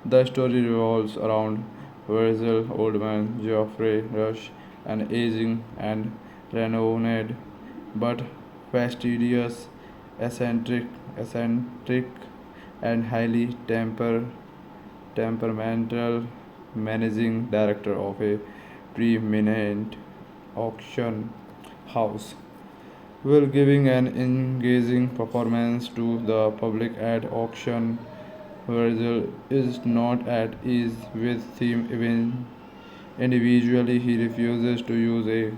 the story revolves around Virgil Oldman, Geoffrey Rush, an aging and renowned but fastidious, eccentric and highly temperamental managing director of a preeminent auction house, while giving an engaging performance to the public at auction. Virgil is not at ease with theme even individually. He refuses to use a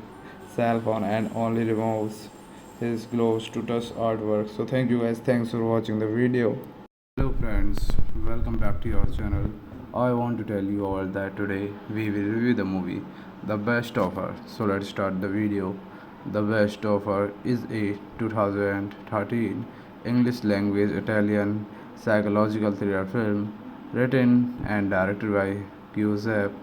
cell phone and only removes his gloves to touch artwork. So thank you guys. Thanks for watching the video. Hello friends, welcome back to your channel. I want to tell you all that today we will review the movie The Best Offer. So let's start the video. The Best Offer is a 2013 English language Italian psychological thriller film written and directed by Giuseppe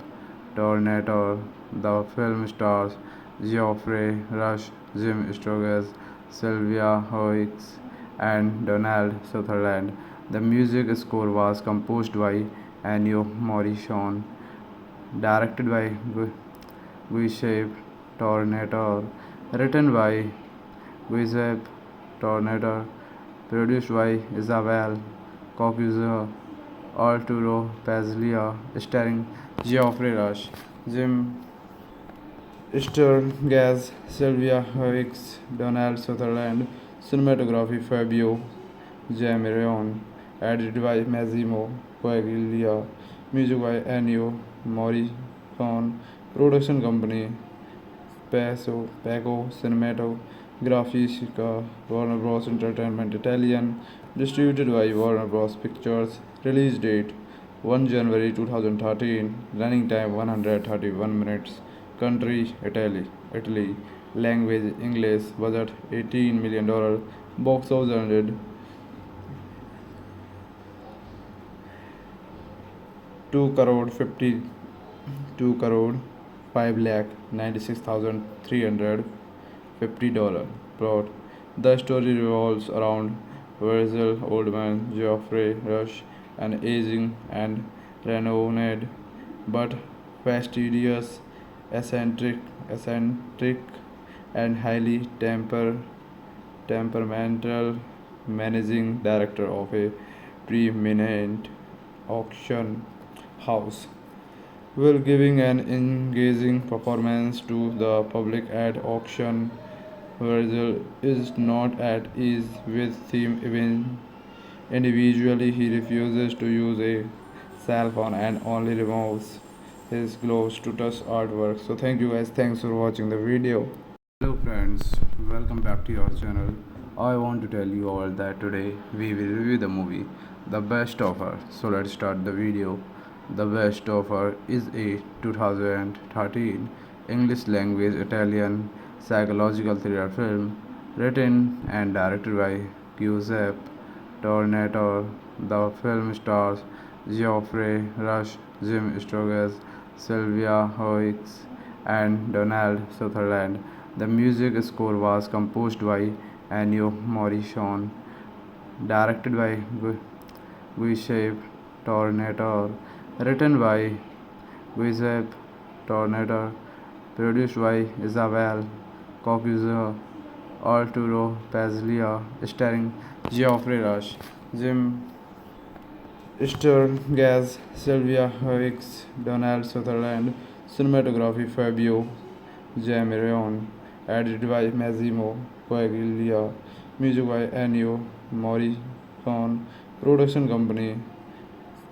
Tornatore. The film stars Geoffrey Rush, Jim Sturgess, Sylvia Hoeks, and Donald Sutherland. The music score was composed by Ennio Morricone, directed by Giuseppe Tornatore, written by Giuseppe Tornatore, produced by Isabel Coccuzzo, Arturo Pazlia, starring Geoffrey Rush, Jim Sturgess, Sylvia Hoeks, Donald Sutherland. Cinematography Fabio Jamiron. Edited by Massimo Paglia. Music by Ennio Morricone. Production company Paco Cinematographica, Warner Bros. Entertainment Italian. Distributed by Warner Bros. Pictures. Release date 1 January 2013. Running time 131 minutes. Country Italy. Language English. Budget $18 million. Box office 2 crore 2 crore 5 lakh 96,350 dollar. Plot: the story revolves around Virgil Oldman, Geoffrey Rush, an aging and renowned but fastidious, eccentric and highly temperamental managing director of a preeminent auction house, while giving an engaging performance to the public at auction. Virgil is not at ease with theme even individually. He refuses to use a cell phone and only removes his gloves to touch artwork. So thank you guys. Thanks for watching the video. Hello friends, welcome back to your channel. I want to tell you all that today we will review the movie The Best Offer. So let's start the video. The Best Offer is a 2013 English language Italian psychological thriller film written and directed by Giuseppe Tornatore. The film stars Geoffrey Rush, Jim Sturgess, Sylvia Hoeks, and Donald Sutherland. The music score was composed by Ennio Morricone, directed by Giuseppe Tornatore, written by Giuseppe Tornatore, produced by Isabel Coccuzzo, Arturo Pazlia, starring Geoffrey Rush, Jim Sturgess, Sylvia Hoeks, Donald Sutherland. Cinematography Fabio Jamiron. Edited by Massimo Paglia. Music by Ennio Morricone. Production company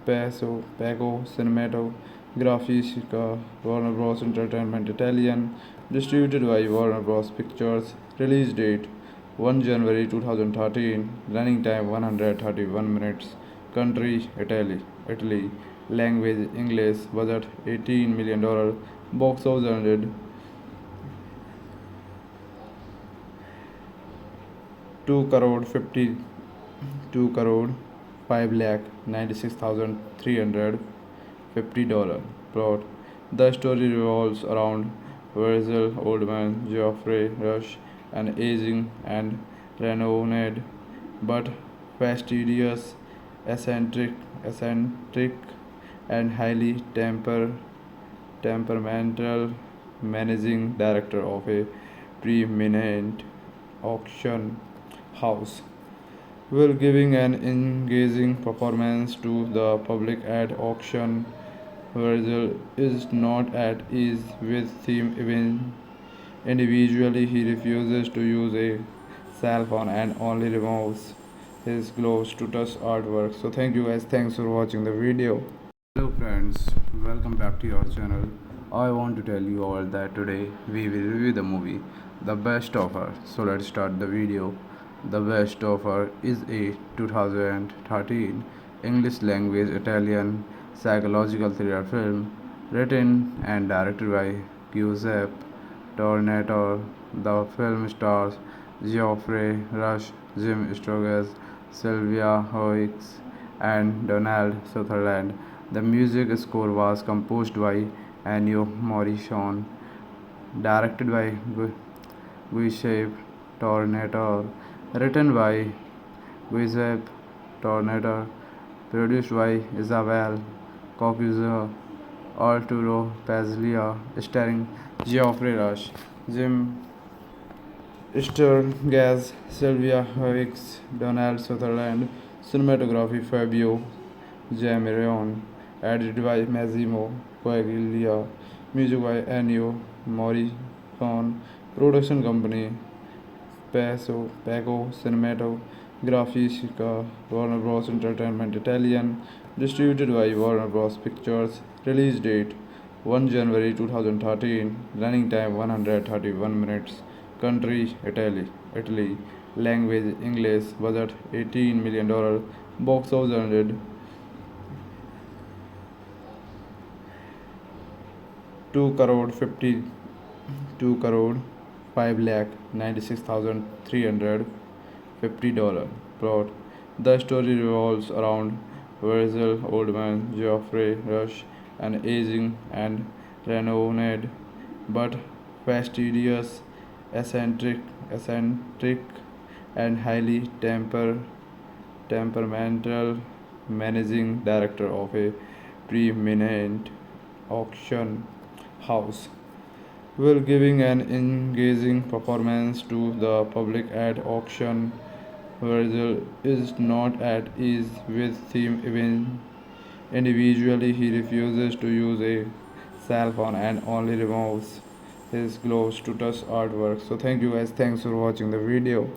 Paco Cinematographica, Warner Bros. Entertainment Italian. Distributed by Warner Bros. Pictures. Release date 1 January 2013. Running time 131 minutes. Country Italy. Language English. Budget $18 million. Box office 2 crore 2 crore $5,96,350. Plot: the story revolves around Virgil Oldman, Geoffrey Rush, an aging and renowned but fastidious, eccentric and highly temperamental managing director of a preeminent auction house, while giving an engaging performance to the public at auction. Virgil is not at ease with theme even individually. He refuses to use a cell phone and only removes his gloves to touch artwork. So thank you guys. Thanks for watching the video. Hello friends, welcome back to your channel. I want to tell you all that today we will review the movie The Best Offer. So let's start the video. The Best Offer is a 2013 English language Italian psychological thriller film written and directed by Giuseppe Tornatore. The film stars Geoffrey Rush, Jim Sturgess, Sylvia Hoeks, and Donald Sutherland. The music score was composed by Ennio Morricone, directed by Giuseppe Tornatore, written by Giuseppe Tornatore, produced by Isabel Coccuzzo, Arturo Pazlia, starring Geoffrey Rush, Jim Sturgess, Sylvia Hoeks, Donald Sutherland. Cinematography Fabio Jamieron, edited by Massimo Coaglia, music by Ennio Morricone, production company Paco Cinematografistica, Warner Bros. Entertainment Italian, distributed by Warner Bros. Pictures, release date 1 January 2013, running time 131 minutes, country Italy, language English, budget $18 million, box office 100 2 crore 52 crore 5,96,350. Plot: the story revolves around Virgil Oldman, Geoffrey Rush, an aging and renowned but fastidious, eccentric and highly temperamental managing director of a preeminent auction house, while giving an engaging performance to the public at auction. Virgil is not at ease with theme even individually. He refuses to use a cell phone and only removes his gloves to touch artwork. So thank you guys. Thanks for watching the video.